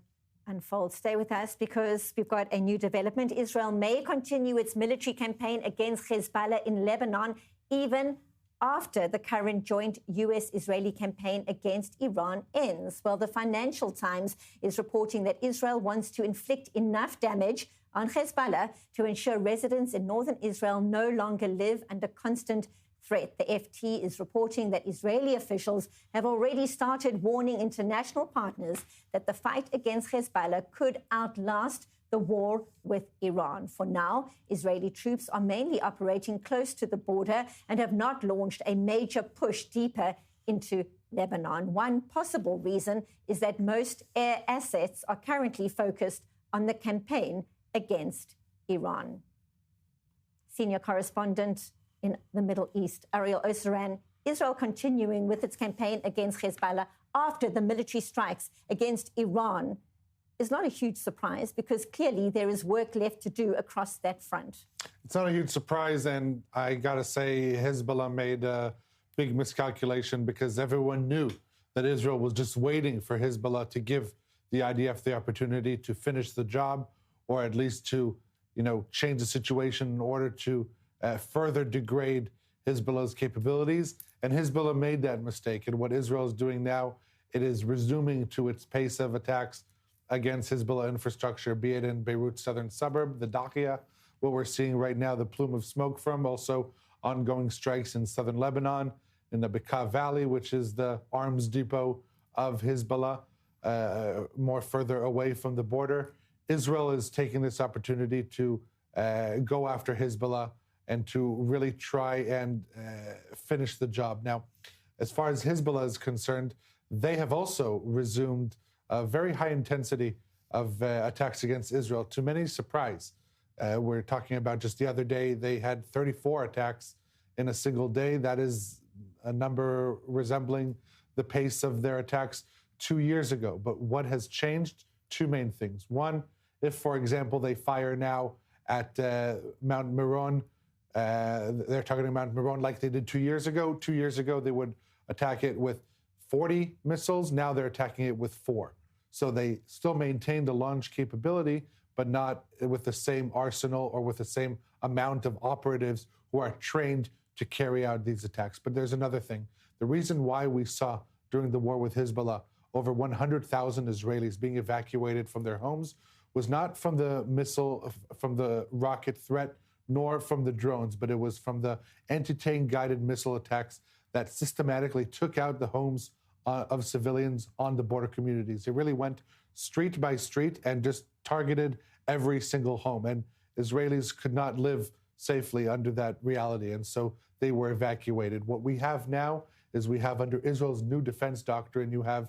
unfolds. Stay with us because we've got a new development. Israel may continue its military campaign against Hezbollah in Lebanon, even after the current joint US-Israeli campaign against Iran ends. Well, the Financial Times is reporting that Israel wants to inflict enough damage on Hezbollah to ensure residents in northern Israel no longer live under constant threat. The FT is reporting that Israeli officials have already started warning international partners that the fight against Hezbollah could outlast the war with Iran. For now, Israeli troops are mainly operating close to the border and have not launched a major push deeper into Lebanon. One possible reason is that most air assets are currently focused on the campaign against Iran. Senior correspondent in the Middle East, Ariel Oseran, Israel continuing with its campaign against Hezbollah after the military strikes against Iran is not a huge surprise because clearly there is work left to do across that front. It's not a huge surprise, and I gotta say Hezbollah made a big miscalculation because everyone knew that Israel was just waiting for Hezbollah to give the IDF the opportunity to finish the job or at least to, change the situation in order to further degrade Hezbollah's capabilities. And Hezbollah made that mistake. And what Israel is doing now, it is resuming to its pace of attacks against Hezbollah infrastructure, be it in Beirut's southern suburb, the Daqiya, what we're seeing right now, the plume of smoke from, also ongoing strikes in southern Lebanon. in the Bekaa Valley, which is the arms depot of Hezbollah, more further away from the border. Israel is taking this opportunity to go after Hezbollah and to really try and finish the job. Now, as far as Hezbollah is concerned, they have also resumed a very high intensity of attacks against Israel, to many surprise. We're talking about just the other day, they had 34 attacks in a single day. That is a number resembling the pace of their attacks 2 years ago. But what has changed? Two main things. One, if, for example, they fire now at Mount Meron, they're targeting Mount Meron like they did 2 years ago. 2 years ago, they would attack it with 40 missiles. Now they're attacking it with 4. So they still maintain the launch capability, but not with the same arsenal or with the same amount of operatives who are trained to carry out these attacks. But there's another thing. The reason why we saw during the war with Hezbollah over 100,000 Israelis being evacuated from their homes was not from the missile, from the rocket threat, nor from the drones, but it was from the anti-tank guided missile attacks that systematically took out the homes of civilians on the border communities. It really went street by street and just targeted every single home. And Israelis could not live safely under that reality. And so they were evacuated. What we have now is we have, under Israel's new defense doctrine, you have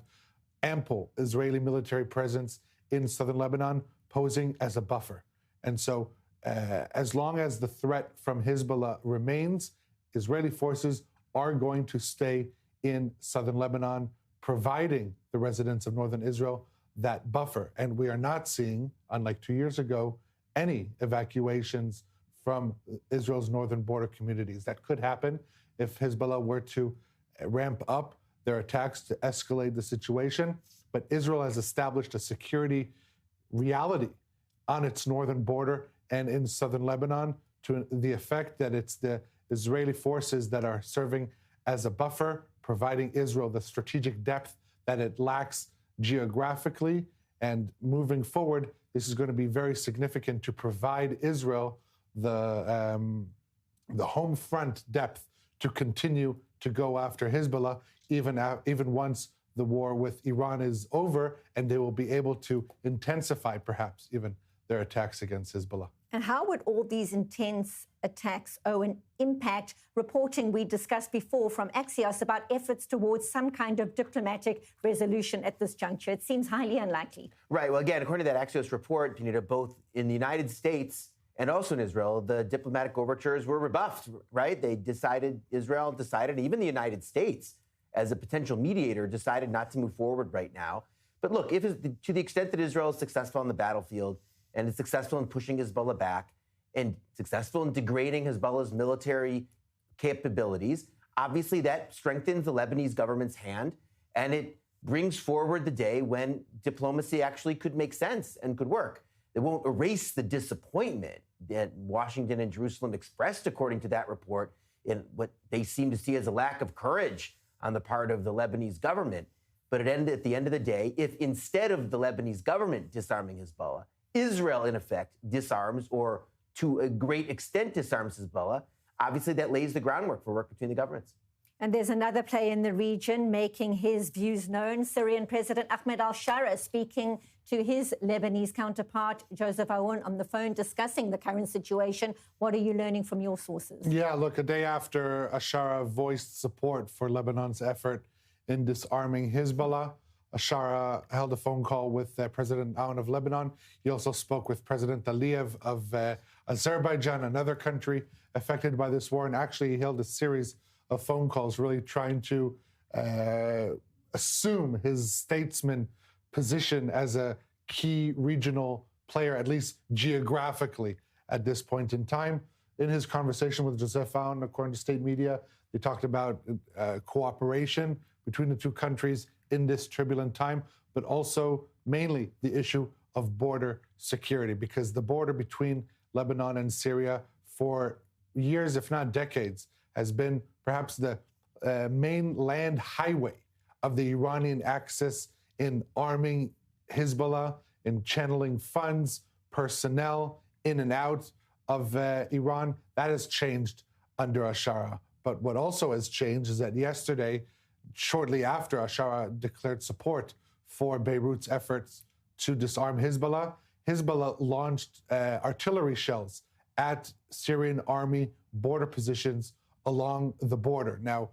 ample Israeli military presence in southern Lebanon posing as a buffer. And so as long as the threat from Hezbollah remains, Israeli forces are going to stay in southern Lebanon, providing the residents of northern Israel that buffer. And we are not seeing, unlike 2 years ago, any evacuations from Israel's northern border communities. That could happen if Hezbollah were to ramp up their attacks to escalate the situation. But Israel has established a security reality on its northern border and in southern Lebanon to the effect that it's the Israeli forces that are serving as a buffer, providing Israel the strategic depth that it lacks geographically. And moving forward, this is going to be very significant to provide Israel the home front depth to continue to go after Hezbollah, even once the war with Iran is over, and they will be able to intensify, perhaps, even their attacks against Hezbollah. And how would all these intense attacks, Owen, impact reporting we discussed before from Axios about efforts towards some kind of diplomatic resolution at this juncture? It seems highly unlikely. Right. Well, again, according to that Axios report, Panita, both in the United States and also in Israel, the diplomatic overtures were rebuffed, right? Israel decided, even the United States, as a potential mediator, decided not to move forward right now. But look, to the extent that Israel is successful on the battlefield and is successful in pushing Hezbollah back and successful in degrading Hezbollah's military capabilities, obviously that strengthens the Lebanese government's hand, and it brings forward the day when diplomacy actually could make sense and could work. It won't erase the disappointment that Washington and Jerusalem expressed, according to that report, in what they seem to see as a lack of courage on the part of the Lebanese government. But at the end of the day, if instead of the Lebanese government disarming Hezbollah, Israel, in effect, disarms, or to a great extent disarms Hezbollah, obviously that lays the groundwork for work between the governments. And there's another player in the region making his views known. Syrian President Ahmed al-Shara speaking to his Lebanese counterpart, Joseph Aoun, on the phone, discussing the current situation. What are you learning from your sources? Yeah, look, a day after al-Shara voiced support for Lebanon's effort in disarming Hezbollah, al-Shara held a phone call with President Aoun of Lebanon. He also spoke with President Aliyev of Azerbaijan, another country affected by this war. And actually, he held a series of phone calls really trying to assume his statesman position as a key regional player, at least geographically, at this point in time. In his conversation with Joseph Aoun, according to state media, they talked about cooperation between the two countries in this turbulent time, but also mainly the issue of border security, because the border between Lebanon and Syria for years, if not decades, has been perhaps the main land highway of the Iranian axis in arming Hezbollah, in channeling funds, personnel in and out of Iran. That has changed under al-Shara. But what also has changed is that yesterday, shortly after Ashara declared support for Beirut's efforts to disarm Hezbollah, Hezbollah launched artillery shells at Syrian army border positions along the border. Now,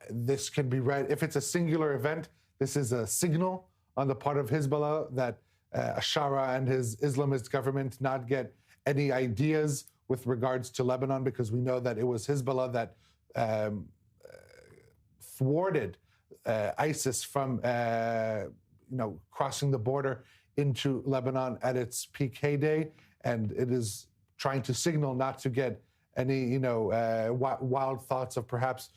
this can be read, if it's a singular event, this is a signal on the part of Hezbollah that Ashara and his Islamist government not get any ideas with regards to Lebanon, because we know that it was Hezbollah that thwarted ISIS from crossing the border into Lebanon at its peak heyday, and it is trying to signal not to get any wild thoughts of perhaps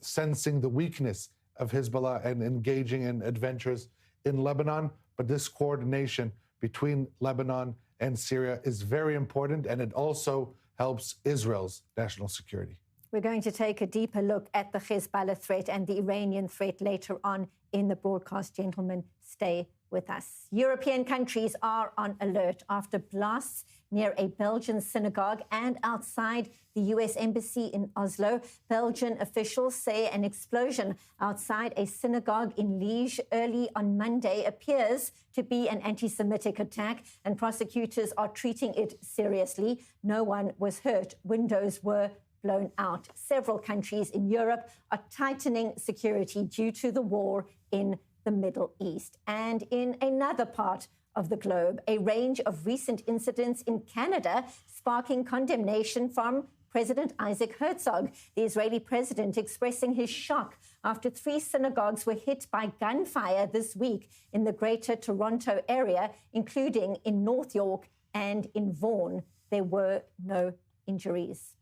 sensing the weakness of Hezbollah and engaging in adventures in Lebanon. But this coordination between Lebanon and Syria is very important, and it also helps Israel's national security. We're going to take a deeper look at the Hezbollah threat and the Iranian threat later on in the broadcast. Gentlemen, stay with us. European countries are on alert after blasts near a Belgian synagogue and outside the U.S. Embassy in Oslo. Belgian officials say an explosion outside a synagogue in Liège early on Monday appears to be an anti-Semitic attack, and prosecutors are treating it seriously. No one was hurt. Windows were blown out. Several countries in Europe are tightening security due to the war in the Middle East. And in another part of the globe, a range of recent incidents in Canada sparking condemnation from President Isaac Herzog, the Israeli president expressing his shock after 3 synagogues were hit by gunfire this week in the Greater Toronto area, including in North York and in Vaughan. There were no injuries.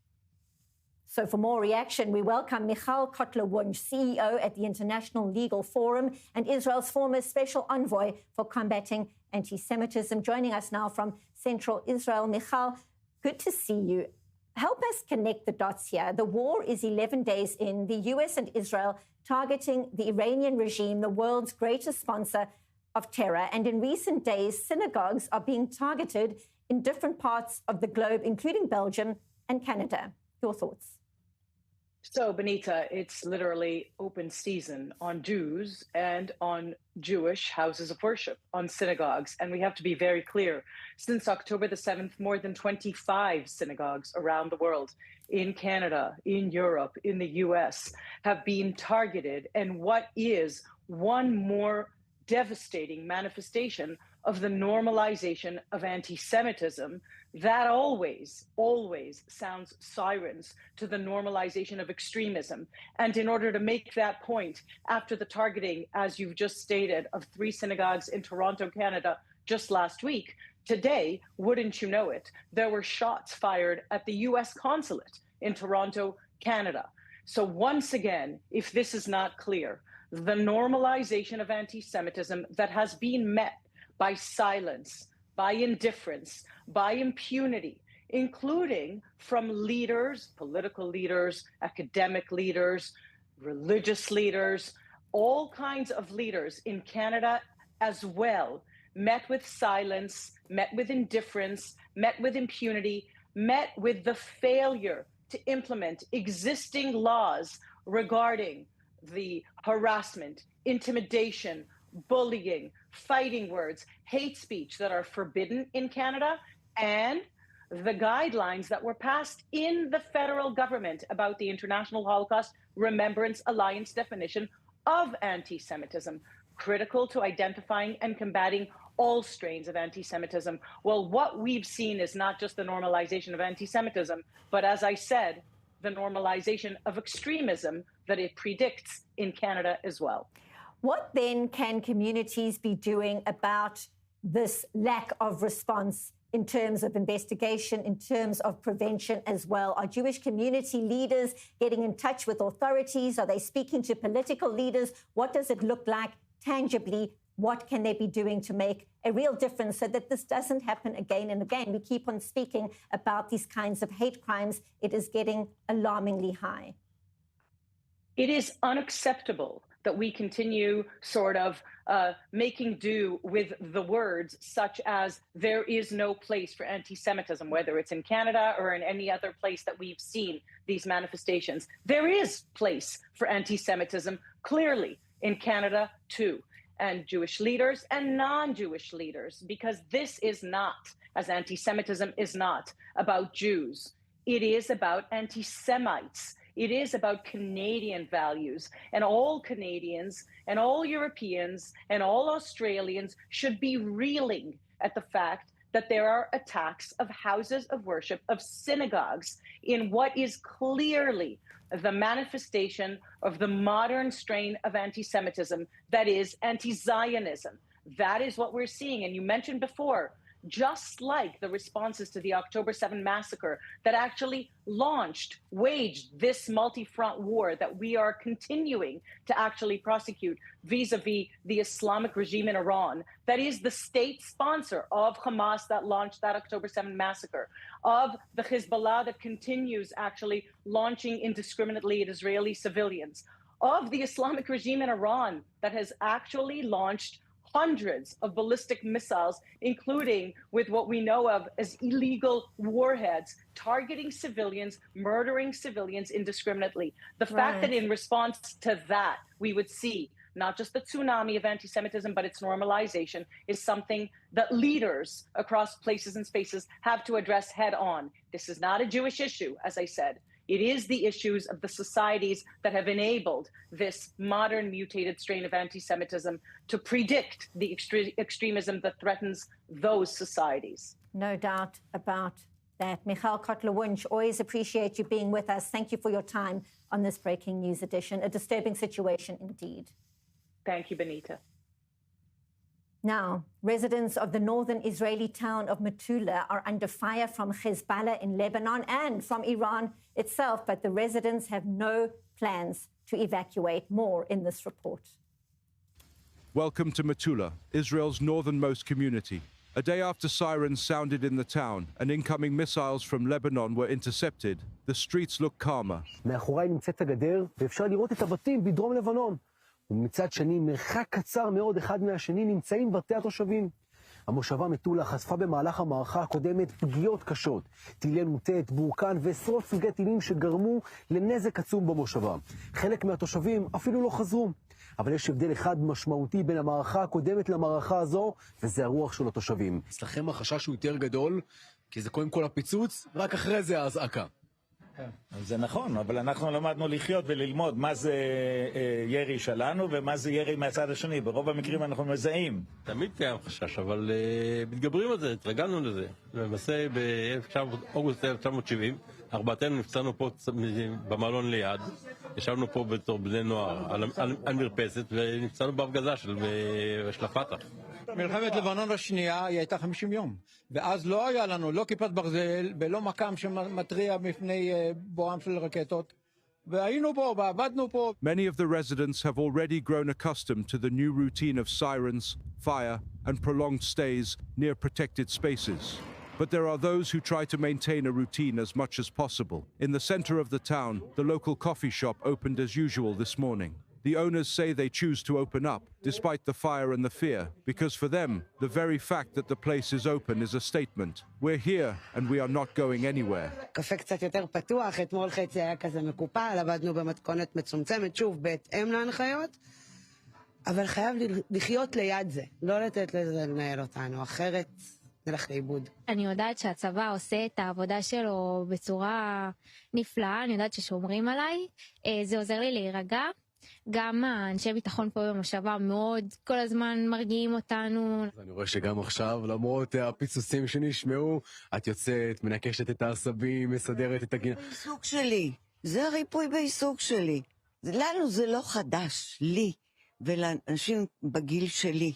So for more reaction, we welcome Michal Kotler-Wunsch, CEO at the International Legal Forum and Israel's former special envoy for combating anti-Semitism, joining us now from Central Israel. Michal, good to see you. Help us connect the dots here. The war is 11 days in, the U.S. and Israel targeting the Iranian regime, the world's greatest sponsor of terror. And in recent days, synagogues are being targeted in different parts of the globe, including Belgium and Canada. Your thoughts? So, Benita, it's literally open season on Jews and on Jewish houses of worship, on synagogues. And we have to be very clear. Since October the 7th, more than 25 synagogues around the world, in Canada, in Europe, in the US, have been targeted. And what is one more devastating manifestation of the normalization of anti-Semitism that always sounds sirens to the normalization of extremism. And in order to make that point, after the targeting, as you've just stated, of 3 synagogues in Toronto, Canada, just last week, today, wouldn't you know it, there were shots fired at the US consulate in Toronto, Canada. So once again, if this is not clear, the normalization of anti-Semitism that has been met by silence, by indifference, by impunity, including from leaders, political leaders, academic leaders, religious leaders, all kinds of leaders in Canada as well, met with silence, met with indifference, met with impunity, met with the failure to implement existing laws regarding the harassment, intimidation, bullying, fighting words, hate speech that are forbidden in Canada, and the guidelines that were passed in the federal government about the International Holocaust Remembrance Alliance definition of anti-Semitism, critical to identifying and combating all strains of anti-Semitism. Well, what we've seen is not just the normalization of anti-Semitism, but as I said, the normalization of extremism that it predicts in Canada as well. What then can communities be doing about this lack of response in terms of investigation, in terms of prevention as well? Are Jewish community leaders getting in touch with authorities? Are they speaking to political leaders? What does it look like tangibly? What can they be doing to make a real difference so that this doesn't happen again and again? We keep on speaking about these kinds of hate crimes. It is getting alarmingly high. It is unacceptable that we continue sort of making do with the words such as there is no place for anti-Semitism, whether it's in Canada or in any other place that we've seen these manifestations. There is place for anti-Semitism clearly in Canada too, and Jewish leaders and non-Jewish leaders, because this is not, as anti-Semitism is not about Jews. It is about anti-Semites. It is about Canadian values, and all Canadians and all Europeans and all Australians should be reeling at the fact that there are attacks of houses of worship, of synagogues, in what is clearly the manifestation of the modern strain of anti-Semitism, that is anti-Zionism. That is what we're seeing. And you mentioned before, just like the responses to the October 7 massacre that actually waged this multi-front war that we are continuing to actually prosecute vis-a-vis the Islamic regime in Iran, that is the state sponsor of Hamas that launched that October 7 massacre, of the Hezbollah that continues actually launching indiscriminately at Israeli civilians, of the Islamic regime in Iran that has actually launched hundreds of ballistic missiles, including with what we know of as illegal warheads, targeting civilians, murdering civilians indiscriminately. The fact that in response to that, we would see not just the tsunami of anti-Semitism, but its normalization, is something that leaders across places and spaces have to address head on. This is not a Jewish issue, as I said. It is the issues of the societies that have enabled this modern mutated strain of anti-Semitism to predict the extremism that threatens those societies. No doubt about that. Michal Kotler-Wunsch, always appreciate you being with us. Thank you for your time on this Breaking News edition. A disturbing situation indeed. Thank you, Benita. Now, residents of the northern Israeli town of Metula are under fire from Hezbollah in Lebanon and from Iran itself, but the residents have no plans to evacuate. More in this report. Welcome to Metula, Israel's northernmost community. A day after sirens sounded in the town and incoming missiles from Lebanon were intercepted, the streets look calmer. מאחוריי נמצאת הגדר, ואפשר לראות את הבתים בדרום לבנון. ומצד שני, מרחק קצר מאוד אחד מהשני נמצאים בתי התושבים. המושבה מטולה חשפה במהלך המערכה הקודמת פגיעות קשות, טילי נ"ט, בורקן ועשרות סוגי טילים שגרמו לנזק עצום במושבה. חלק מהתושבים אפילו לא חזרו. אבל יש הבדל אחד משמעותי בין המערכה הקודמת למערכה הזו, וזה הרוח של התושבים. אצלכם החשש הוא יותר גדול, כי זה קודם כל הפיצוץ, רק אחרי זה ההזעקה. זה נכון, אבל אנחנו למדנו לחיות וללמוד מה זה ירי שלנו ומה זה ירי מהצד השני. ברוב המקרים אנחנו מזהים. תמיד קיים חשש, אבל מתגברים על זה, התרגלנו לזה. למעשה באוגוסט 1970, ארבעתנו נפצענו פה במלון ליד, ישבנו פה בתור בני נוער על מרפסת ונפצענו בהפגזה של הפתח. מלחמת לבנון השנייה היא הייתה 50 יום, ואז לא היה לנו לא כיפת ברזל ולא מקם שמתריע מפני בואם של רקטות, והיינו פה ועבדנו פה. Many of the residents have already grown accustomed to the new routine of sirens, fire and prolonged stays near protected spaces. But there are those who try to maintain a routine as much as possible. In the center of the town, the local coffee shop opened as usual this morning. The owners say they choose to open up, despite the fire and the fear, because for them, the very fact that the place is open is a statement. We're here and we are not going anywhere. קפה קצת יותר פתוח, אתמול חצי היה כזה מקופל, עבדנו במתכונת מצומצמת, שוב, בהתאם להנחיות, אבל חייב לחיות ליד זה, לא לתת לזה לנהל אותנו, אחרת נלך לאיבוד. אני יודעת שהצבא עושה את העבודה שלו בצורה נפלאה, אני יודעת ששומרים עליי, זה עוזר לי להירגע. גם האנשי ביטחון פה במושבה מאוד כל הזמן מרגיעים אותנו. אני רואה שגם עכשיו, למרות הפיצוצים שנשמעו, את יוצאת, מנקשת את העשבים, מסדרת את הגינה. בעיסוק שלי, זה הריפוי בעיסוק שלי. לנו זה לא חדש, לי ולאנשים בגיל שלי.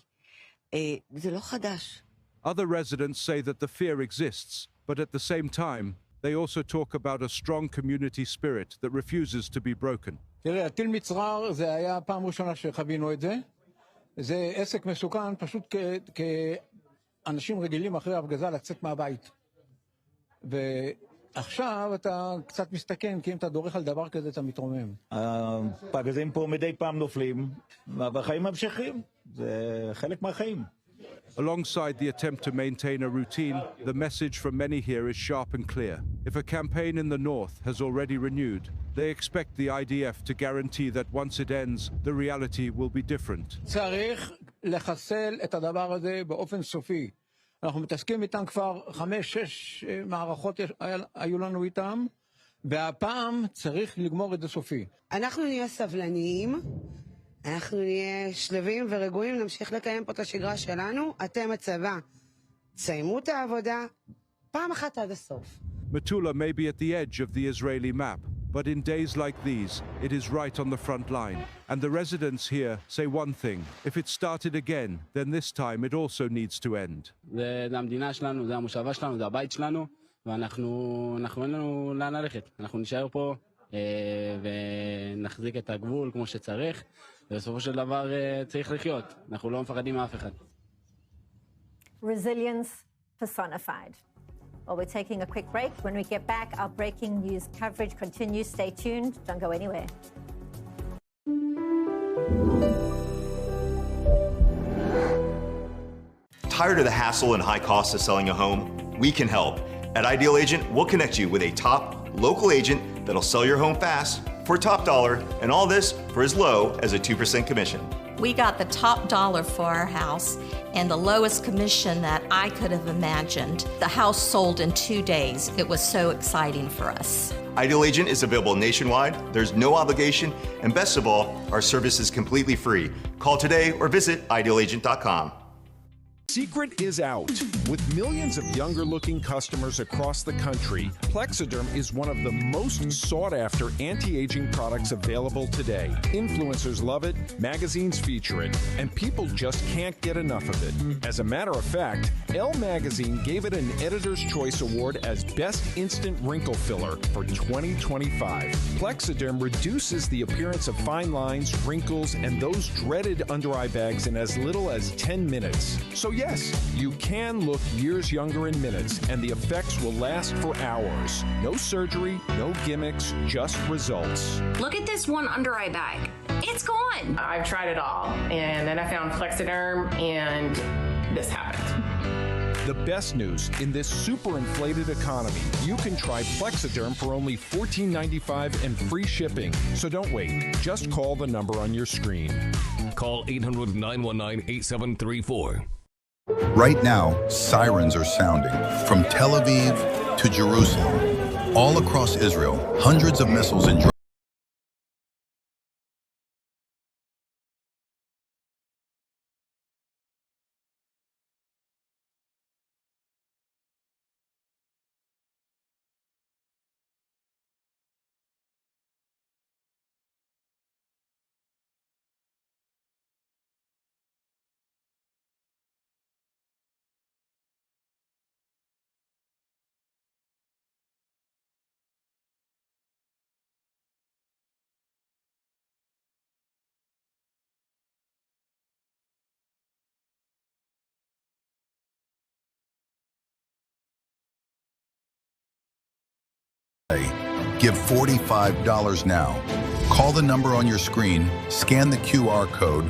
זה לא חדש. Other residents say that the fear exists, but at the same time, they also talk about a strong community spirit that refuses to be broken. תראה, הטיל מצרר זה היה פעם ראשונה שחווינו את זה. זה עסק מסוכן, פשוט כאנשים רגילים אחרי ההפגזה לצאת מהבית. עכשיו אתה קצת מסתכן, כי אם אתה דורך על דבר כזה אתה מתרומם. הפגזים פה מדי פעם נופלים, והחיים ממשיכים. זה חלק מהחיים. Alongside the attempt to maintain a routine, the message from many here is sharp and clear. If a campaign in the north has already renewed, they expect the IDF to guarantee that once it ends, the reality will be different. צריך לחסל את הדבר הזה באופן סופי. אנחנו מתעסקים איתם כבר 5-6 מערכות היו לנו איתם, והפעם צריך לגמור את זה סופי. אנחנו נהיה סבלניים, אנחנו נהיה שלבים ורגועים, נמשיך לקיים פה את השגרה שלנו. אתם הצבא, תסיימו את העבודה פעם אחת עד הסוף. Metula may be at the edge of the Israeli map, but in days like these, it is right on the front line. And the residents here say one thing: if it started again, then this time it also needs to end. זה המדינה שלנו, זה המושבה שלנו, זה הבית שלנו, ואנחנו אין לנו לאן ללכת. אנחנו נשאר פה ונחזיק את הגבול כמו שצריך, ובסופו של דבר צריך לחיות. אנחנו לא מפחדים מאף אחד. Resilience personified. Well, we're taking a quick break. When we get back, our breaking news coverage continues. Stay tuned. Don't go anywhere. Tired of the hassle and high cost of selling a home? We can help. At Ideal Agent, we'll connect you with a top local agent that'll sell your home fast for top dollar, and all this for as low as a 2% commission. We got the top dollar for our house and the lowest commission that I could have imagined. The house sold in 2 days. It was so exciting for us. Ideal Agent is available nationwide. There's no obligation, and best of all, our service is completely free. Call today or visit idealagent.com. Secret is out. With millions of younger-looking customers across the country, Plexiderm is one of the most sought-after anti-aging products available today. Influencers love it, magazines feature it, and people just can't get enough of it. As a matter of fact, Elle Magazine gave it an Editor's Choice Award as Best Instant Wrinkle Filler for 2025. Plexiderm reduces the appearance of fine lines, wrinkles, and those dreaded under-eye bags in as little as 10 minutes. So yes, you can look years younger in minutes, and the effects will last for hours. No surgery, no gimmicks, just results. Look at this one under eye bag. It's gone. I've tried it all, and then I found Plexiderm, and this happened. The best news, in this super inflated economy, you can try Plexiderm for only $14.95 and free shipping. So don't wait. Just call the number on your screen. Call 800-919-8734. Right now, sirens are sounding from Tel Aviv to Jerusalem. All across Israel, hundreds of missiles and drones. Give $45 now. Call the number on your screen, scan the QR code,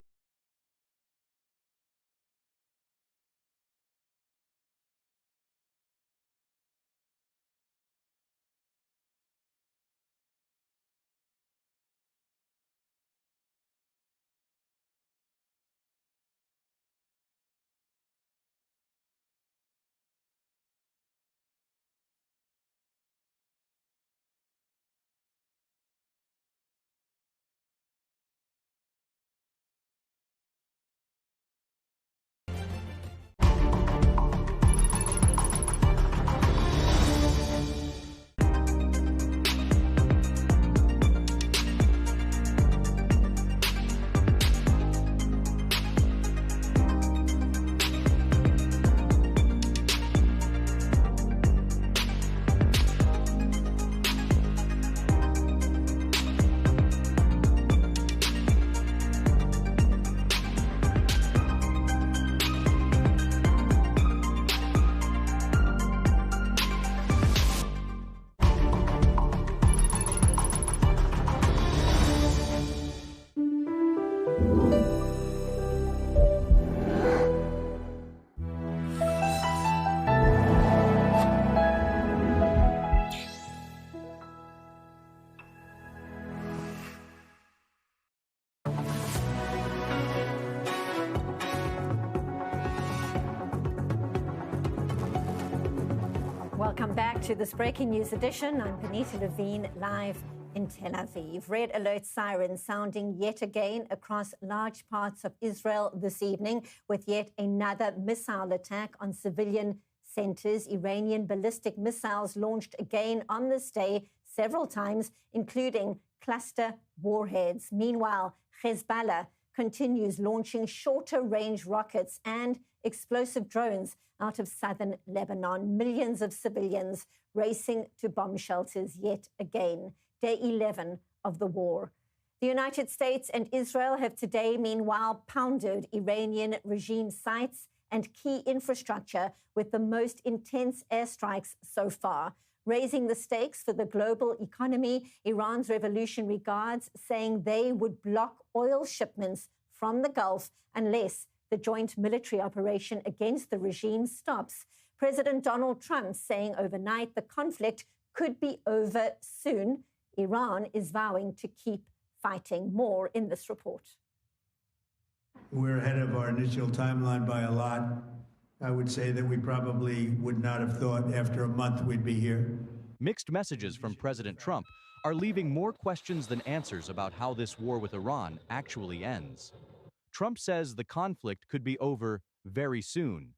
Welcome back to this breaking news edition. I'm Benita Levine, live in Tel Aviv. Red alert sirens sounding yet again across large parts of Israel this evening, with yet another missile attack on civilian centers. Iranian ballistic missiles launched again on this day several times, including cluster warheads. Meanwhile, Hezbollah continues launching shorter-range rockets and explosive drones out of southern Lebanon. Millions of civilians racing to bomb shelters yet again. Day 11 of the war. The United States and Israel have today, meanwhile, pounded Iranian regime sites and key infrastructure with the most intense airstrikes so far, raising the stakes for the global economy. Iran's Revolutionary Guards saying they would block oil shipments from the Gulf unless the joint military operation against the regime stops. President Donald Trump saying overnight the conflict could be over soon. Iran is vowing to keep fighting. More in this report. We're ahead of our initial timeline by a lot. I would say that we probably would not have thought after a month we'd be here. Mixed messages from President Trump are leaving more questions than answers about how this war with Iran actually ends. Trump says the conflict could be over very soon,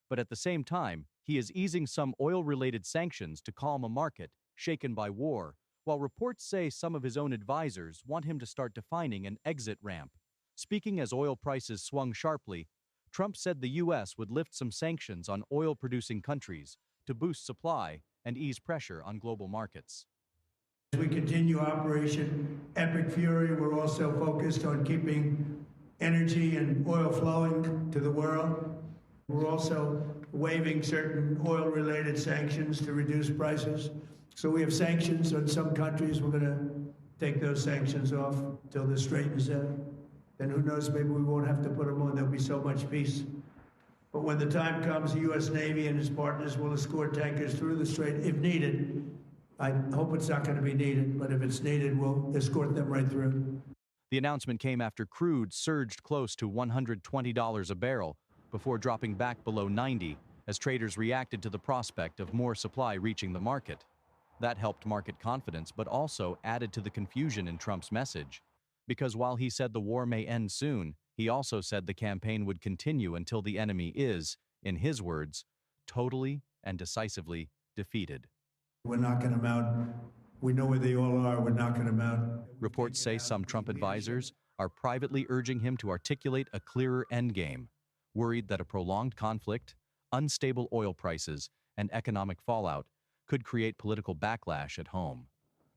but at the same time, he is easing some oil-related sanctions to calm a market shaken by war, while reports say some of his own advisors want him to start defining an exit ramp. Speaking as oil prices swung sharply, Trump said the U.S. would lift some sanctions on oil-producing countries to boost supply and ease pressure on global markets. As we continue Operation Epic Fury, we're also focused on keeping energy and oil flowing to the world. We're also waiving certain oil-related sanctions to reduce prices. So we have sanctions on some countries. We're going to take those sanctions off until this straightens out. Then who knows, maybe we won't have to put them on. There'll be so much peace. But when the time comes, the U.S. Navy and its partners will escort tankers through the strait if needed. I hope it's not going to be needed, but if it's needed, we'll escort them right through. The announcement came after crude surged close to $120 a barrel before dropping back below $90 as traders reacted to the prospect of more supply reaching the market. That helped market confidence, but also added to the confusion in Trump's message. Because while he said the war may end soon, he also said the campaign would continue until the enemy is, in his words, totally and decisively defeated. We're knocking them out. We know where they all are. We're knocking them out. Reports say some Trump advisors are privately urging him to articulate a clearer endgame, worried that a prolonged conflict, unstable oil prices, and economic fallout could create political backlash at home.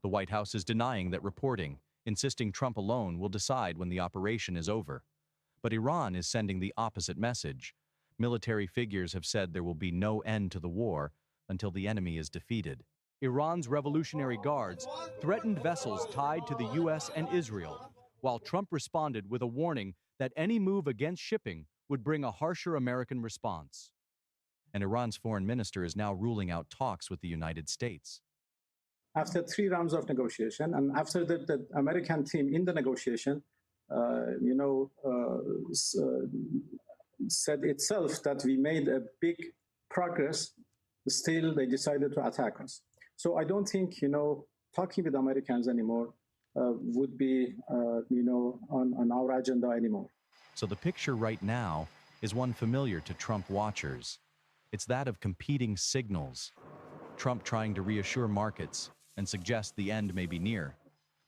The White House is denying that reporting, insisting Trump alone will decide when the operation is over. But Iran is sending the opposite message. Military figures have said there will be no end to the war until the enemy is defeated. Iran's Revolutionary Guards threatened vessels tied to the U.S. and Israel, while Trump responded with a warning that any move against shipping would bring a harsher American response. And Iran's foreign minister is now ruling out talks with the United States. After 3 rounds of negotiation, and after the American team in the negotiation, said itself that we made a big progress, still they decided to attack us. So I don't think, talking with Americans anymore would be, on our agenda anymore. So the picture right now is one familiar to Trump watchers. It's that of competing signals. Trump trying to reassure markets and suggest the end may be near,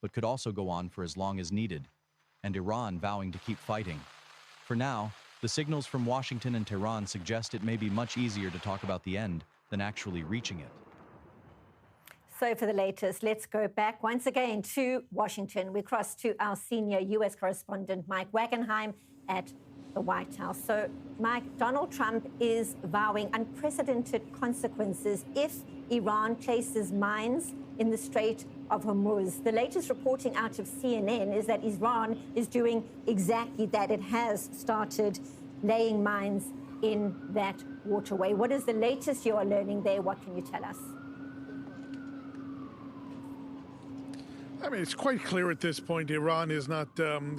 but could also go on for as long as needed, and Iran vowing to keep fighting. For now, the signals from Washington and Tehran suggest it may be much easier to talk about the end than actually reaching it. So for the latest, let's go back once again to Washington. We cross to our senior U.S. correspondent, Mike Wagenheim, at the White House. So, Mike, Donald Trump is vowing unprecedented consequences if Iran places mines in the Strait of Hormuz. The latest reporting out of CNN is that Iran is doing exactly that. It has started laying mines in that waterway. What is the latest you are learning there? What can you tell us? I mean, it's quite clear at this point Iran is not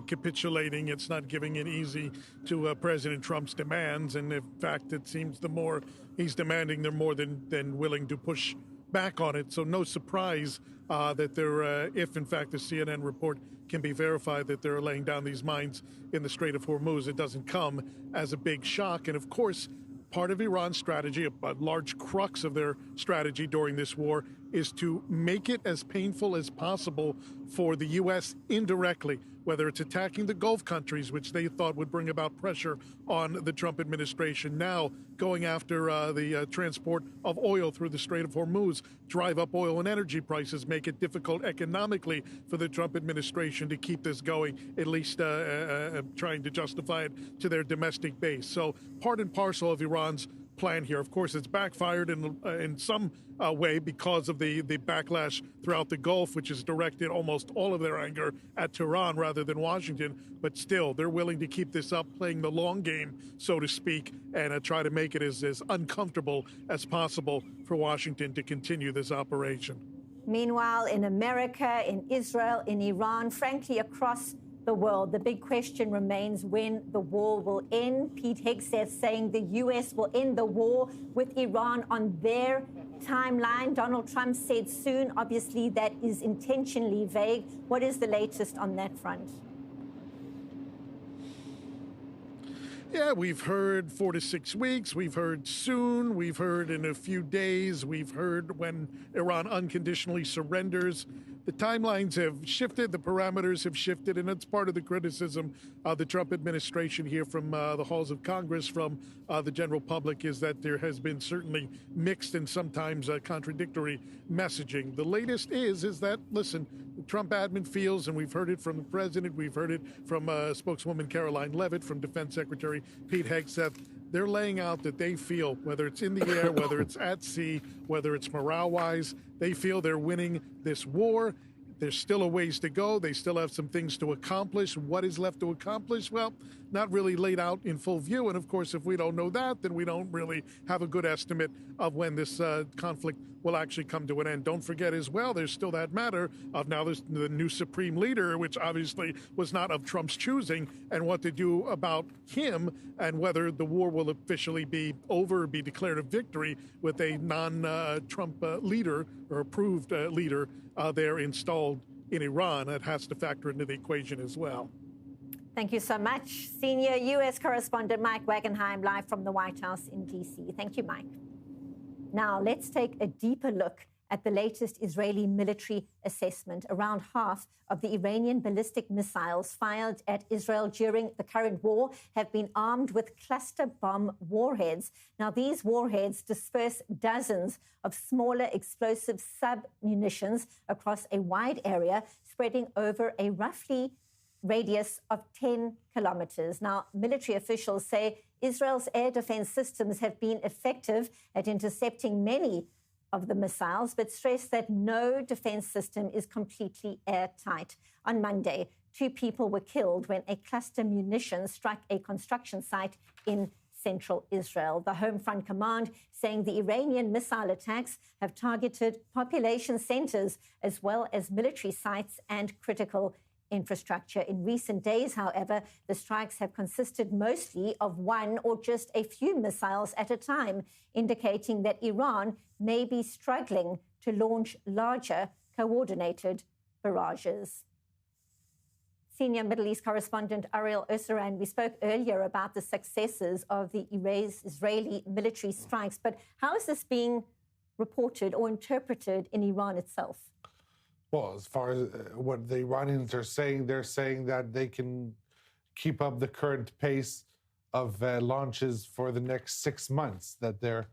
capitulating. It's not giving it easy to President Trump's demands. And in fact, it seems the more he's demanding, they're more than willing to push back on it. So no surprise that they're, if in fact the CNN report can be verified, that they're laying down these mines in the Strait of Hormuz. It doesn't come as a big shock. And of course, part of Iran's strategy, a large crux of their strategy during this war, is to make it as painful as possible for the U.S. indirectly, whether it's attacking the Gulf countries, which they thought would bring about pressure on the Trump administration, now going after the transport of oil through the Strait of Hormuz, drive up oil and energy prices, make it difficult economically for the Trump administration to keep this going, at least trying to justify it to their domestic base. So part and parcel of Iran's plan here. Of course, it's backfired in some way because of the backlash throughout the Gulf, which has directed almost all of their anger at Tehran rather than Washington. But still, they're willing to keep this up, playing the long game, so to speak, and try to make it as uncomfortable as possible for Washington to continue this operation. Meanwhile, in America, in Israel, in Iran, frankly, across the world, the big question remains when the war will end. Pete Hegseth saying the U.S. will end the war with Iran on their timeline. Donald Trump said soon. Obviously, that is intentionally vague. What is the latest on that front? Yeah, we've heard 4 to 6 weeks. We've heard soon. We've heard in a few days. We've heard when Iran unconditionally surrenders. The timelines have shifted, the parameters have shifted, and it's part of the criticism of the Trump administration here from the halls of Congress, from the general public, is that there has been certainly mixed and sometimes contradictory messaging. The latest is that, listen, the Trump admin feels, and we've heard it from the president, we've heard it from spokeswoman Caroline Leavitt, from Defense Secretary Pete Hegseth. They're laying out that they feel, whether it's in the air, whether it's at sea, whether it's morale-wise, they feel they're winning this war. There's still a ways to go. They still have some things to accomplish. What is left to accomplish? Well, not really laid out in full view. And of course, if we don't know that, then we don't really have a good estimate of when this conflict will actually come to an end. Don't forget as well, there's still that matter of now there's the new supreme leader, which obviously was not of Trump's choosing, and what to do about him and whether the war will officially be over, be declared a victory with a non-Trump leader or approved leader there installed in Iran. That has to factor into the equation as well. Thank you so much. Senior U.S. correspondent Mike Wagenheim, live from the White House in D.C. Thank you, Mike. Now, let's take a deeper look at the latest Israeli military assessment. Around half of the Iranian ballistic missiles fired at Israel during the current war have been armed with cluster bomb warheads. Now, these warheads disperse dozens of smaller explosive sub-munitions across a wide area, spreading over a roughly radius of 10 kilometers. Now, military officials say Israel's air defense systems have been effective at intercepting many of the missiles, but stress that no defense system is completely airtight. On Monday, 2 people were killed when a cluster munition struck a construction site in central Israel. The Home Front Command saying the Iranian missile attacks have targeted population centers as well as military sites and critical infrastructure. In recent days, however, the strikes have consisted mostly of one or just a few missiles at a time, indicating that Iran may be struggling to launch larger coordinated barrages. Senior Middle East correspondent Ariel Osseran, we spoke earlier about the successes of the Israeli military strikes, but how is this being reported or interpreted in Iran itself? Well, as far as what the Iranians are saying, they're saying that they can keep up the current pace of launches for the next 6 months, that they're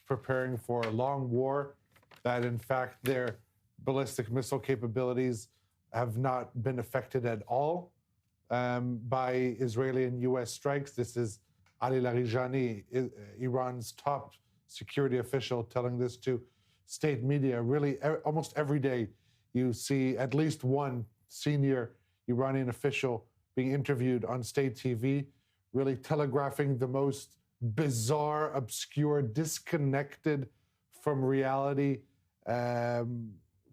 preparing for a long war, that in fact their ballistic missile capabilities have not been affected at all by Israeli and U.S. strikes. This is Ali Larijani, Iran's top security official, telling this to state media. Really, almost every day, you see at least one senior Iranian official being interviewed on state TV, really telegraphing the most bizarre, obscure, disconnected from reality kind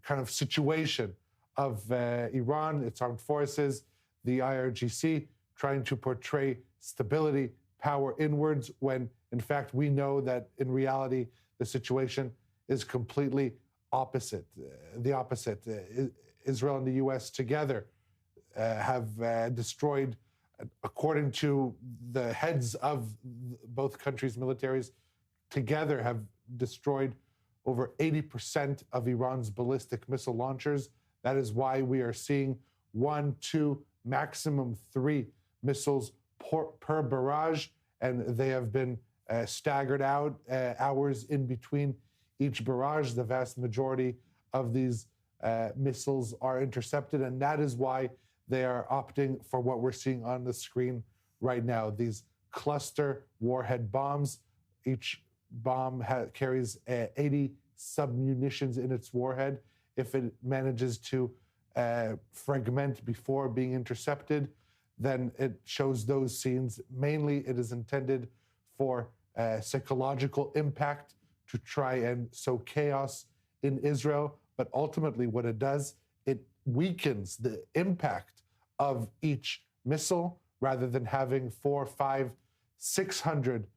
of situation of Iran, its armed forces, the IRGC, trying to portray stability, power inwards, when in fact we know that in reality the situation is completely opposite. The opposite. Israel and the U.S. together have destroyed, according to the heads of both countries' militaries, together have destroyed over 80% of Iran's ballistic missile launchers. That is why we are seeing 1, 2, maximum 3 missiles per barrage, and they have been staggered out hours in between each barrage. The vast majority of these missiles are intercepted, and that is why they are opting for what we're seeing on the screen right now, these cluster warhead bombs. Each bomb carries 80 submunitions in its warhead. If it manages to fragment before being intercepted, then it shows those scenes. Mainly, it is intended for psychological impact to try and sow chaos in Israel. But ultimately, what it does, it weakens the impact of each missile. Rather than having 4, 5, 600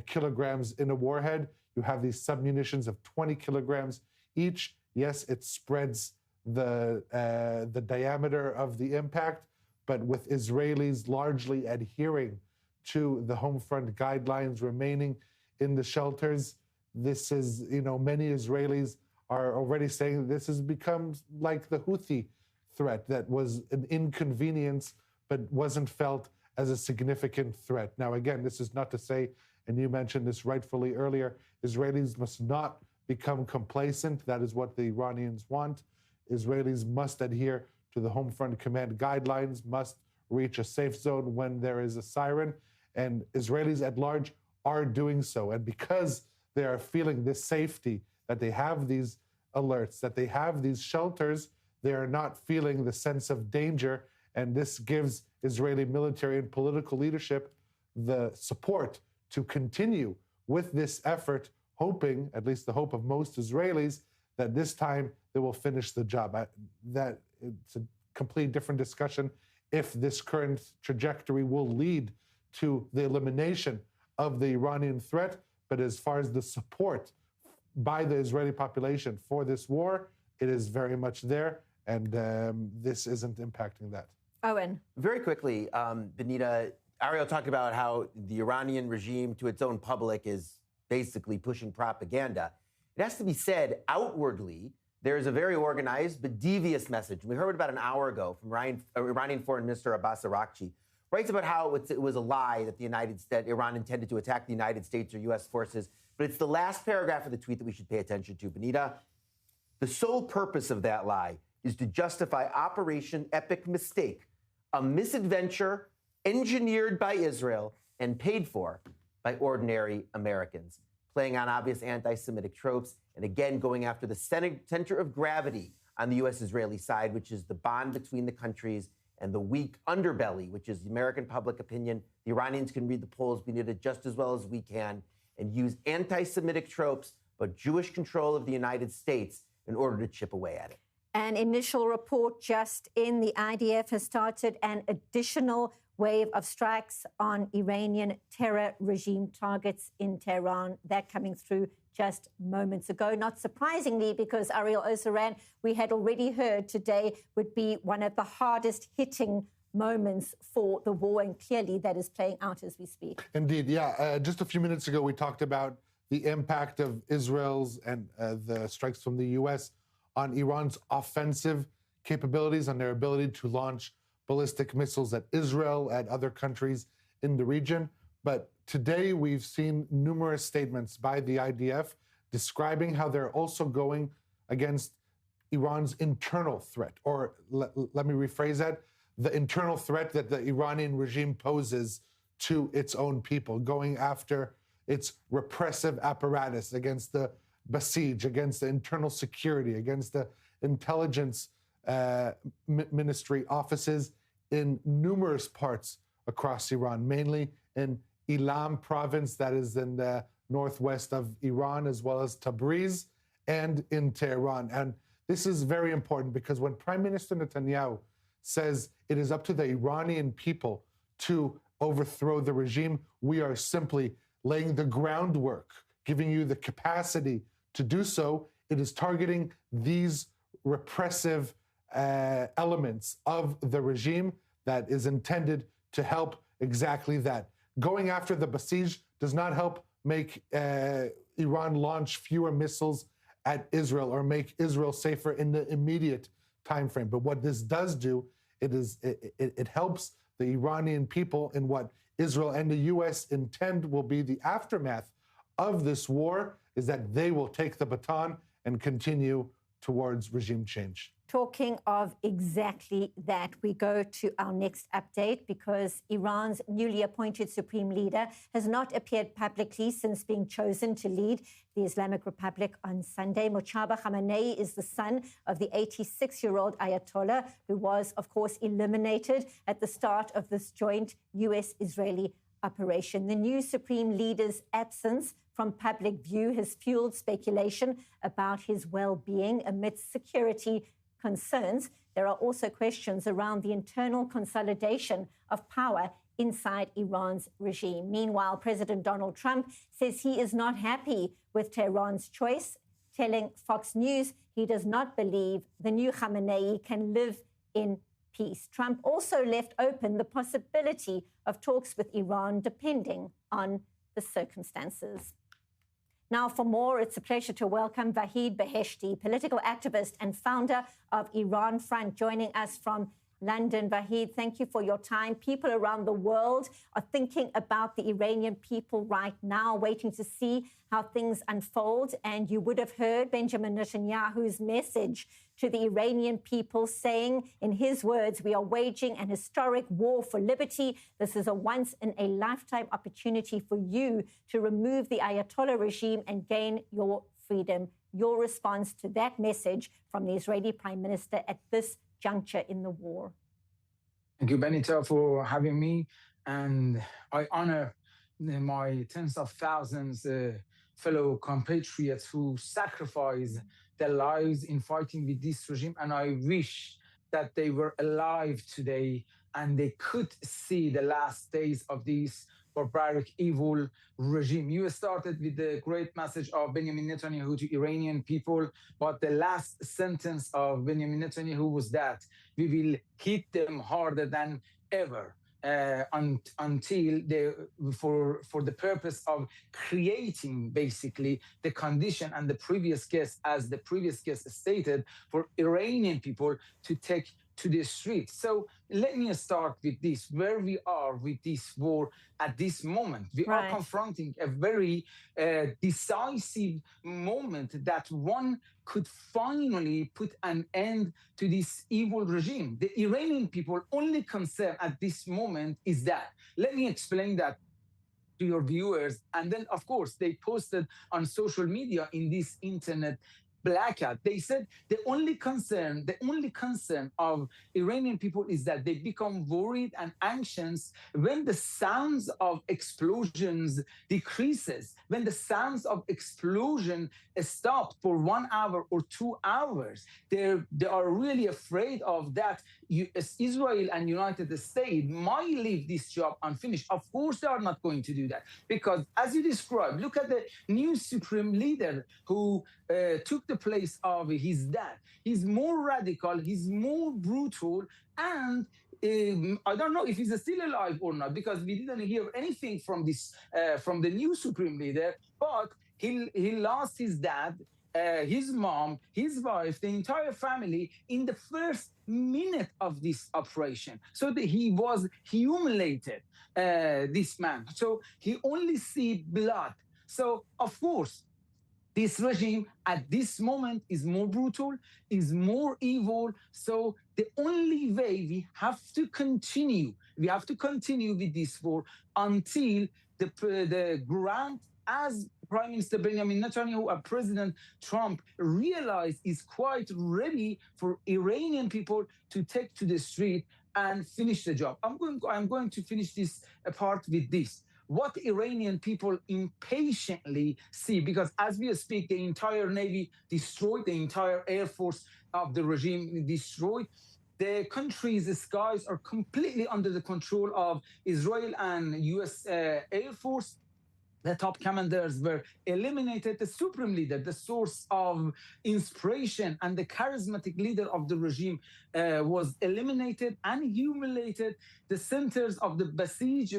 kilograms in a warhead, you have these submunitions of 20 kilograms each. Yes, it spreads the diameter of the impact, but with Israelis largely adhering to the home front guidelines, remaining in the shelters, this is, many Israelis are already saying this has become like the Houthi threat that was an inconvenience but wasn't felt as a significant threat. Now, again, this is not to say, and you mentioned this rightfully earlier, Israelis must not become complacent. That is what the Iranians want. Israelis must adhere to the home front command guidelines, must reach a safe zone when there is a siren, and Israelis at large are doing so. And because they are feeling this safety, that they have these alerts, that they have these shelters, they are not feeling the sense of danger. And this gives Israeli military and political leadership the support to continue with this effort, hoping, at least the hope of most Israelis, that this time they will finish the job. That it's a completely different discussion if this current trajectory will lead to the elimination of the Iranian threat. But as far as the support by the Israeli population for this war, it is very much there, and this isn't impacting that. Owen. Very quickly, Benita, Ariel talked about how the Iranian regime to its own public is basically pushing propaganda. It has to be said, outwardly, there is a very organized but devious message. We heard about an hour ago from Iranian Foreign Minister Abbas Araghchi, writes about how it was a lie that Iran intended to attack the United States or U.S. forces. But it's the last paragraph of the tweet that we should pay attention to, Benita. The sole purpose of that lie is to justify Operation Epic Mistake, a misadventure engineered by Israel and paid for by ordinary Americans, playing on obvious anti-Semitic tropes, and again going after the center of gravity on the U.S.-Israeli side, which is the bond between the countries, and the weak underbelly, which is the American public opinion. The Iranians can read the polls, Benita, just as well as we can, and use anti-Semitic tropes, but Jewish control of the United States in order to chip away at it. An initial report just in, the IDF has started an additional wave of strikes on Iranian terror regime targets in Tehran. That coming through just moments ago. Not surprisingly, because Ariel Oseran, we had already heard today, would be one of the hardest hitting moments for the war, and clearly that is playing out as we speak. Indeed, yeah. Just a few minutes ago, we talked about the impact of Israel's and the strikes from the U.S. on Iran's offensive capabilities, on their ability to launch ballistic missiles at Israel, at other countries in the region. But today we've seen numerous statements by the IDF describing how they're also going against Iran's internal threat. Or let me rephrase that, the internal threat that the Iranian regime poses to its own people, going after its repressive apparatus, against the Basij, against the internal security, against the intelligence ministry offices in numerous parts across Iran, mainly in Ilam province, that is in the northwest of Iran, as well as Tabriz, and in Tehran. And This is very important because when Prime Minister Netanyahu says it is up to the Iranian people to overthrow the regime, we are simply laying the groundwork, giving you the capacity to do so. It is targeting these repressive elements of the regime that is intended to help exactly that. Going after the Basij does not help make Iran launch fewer missiles at Israel or make Israel safer in the immediate time frame. But what this does do, it helps the Iranian people in what Israel and the U.S. intend will be the aftermath of this war, is that they will take the baton and continue towards regime change. Talking of exactly that, we go to our next update because Iran's newly appointed supreme leader has not appeared publicly since being chosen to lead the Islamic Republic on Sunday. Mojtaba Khamenei is the son of the 86-year-old Ayatollah, who was, of course, eliminated at the start of this joint U.S.-Israeli operation. The new supreme leader's absence from public view has fueled speculation about his well-being amidst security concerns. There are also questions around the internal consolidation of power inside Iran's regime. Meanwhile, President Donald Trump says he is not happy with Tehran's choice, telling Fox News he does not believe the new Khamenei can live in peace. Trump also left open the possibility of talks with Iran, depending on the circumstances. Now, for more, it's a pleasure to welcome Vahid Beheshti, political activist and founder of Iran Front, joining us from London. Vahid, thank you for your time. People around the world are thinking about the Iranian people right now, waiting to see how things unfold. And you would have heard Benjamin Netanyahu's message to the Iranian people saying, in his words, we are waging an historic war for liberty. This is a once-in-a-lifetime opportunity for you to remove the Ayatollah regime and gain your freedom. Your response to that message from the Israeli Prime Minister at this juncture in the war. Thank you, Benita, for having me. And I honor my tens of thousands fellow compatriots who sacrifice their lives in fighting with this regime. And I wish that they were alive today and they could see the last days of this barbaric, evil regime. You started with the great message of Benjamin Netanyahu to Iranian people, but the last sentence of Benjamin Netanyahu was that we will hit them harder than ever until for the purpose of creating basically the condition, and the previous guest, as the previous guest stated, for Iranian people to take to the streets. So let me start with this, where we are with this war at this moment. We are confronting a very decisive moment that one could finally put an end to this evil regime. The Iranian people only concern at this moment is that. Let me explain that to your viewers. And then, of course, they posted on social media in this internet blackout. They said the only concern of Iranian people is that they become worried and anxious when the sounds of explosions decreases, when the sounds of explosion stop for 1 hour or 2 hours. They are really afraid of that. Israel and United States might leave this job unfinished. Of course, they are not going to do that because, as you described, look at the new supreme leader who took the place of his dad. He's more radical, he's more brutal, and I don't know if he's still alive or not, because we didn't hear anything from this from the new supreme leader. But he lost his dad, his mom, his wife, the entire family in the first minute of this operation. So he was humiliated, this man. So he only see blood. So of course, this regime at this moment is more brutal, is more evil. So the only way we have to continue with this war until the ground, as Prime Minister Benjamin Netanyahu and President Trump realize, is quite ready for Iranian people to take to the street and finish the job. I'm going to finish this part with this. what Iranian people impatiently see, because as we speak, the entire Navy destroyed, the entire Air Force of the regime destroyed. The country's skies are completely under the control of Israel and U.S. Air Force. The top commanders were eliminated. The supreme leader, the source of inspiration and the charismatic leader of the regime was eliminated and humiliated. The centers of the Basij,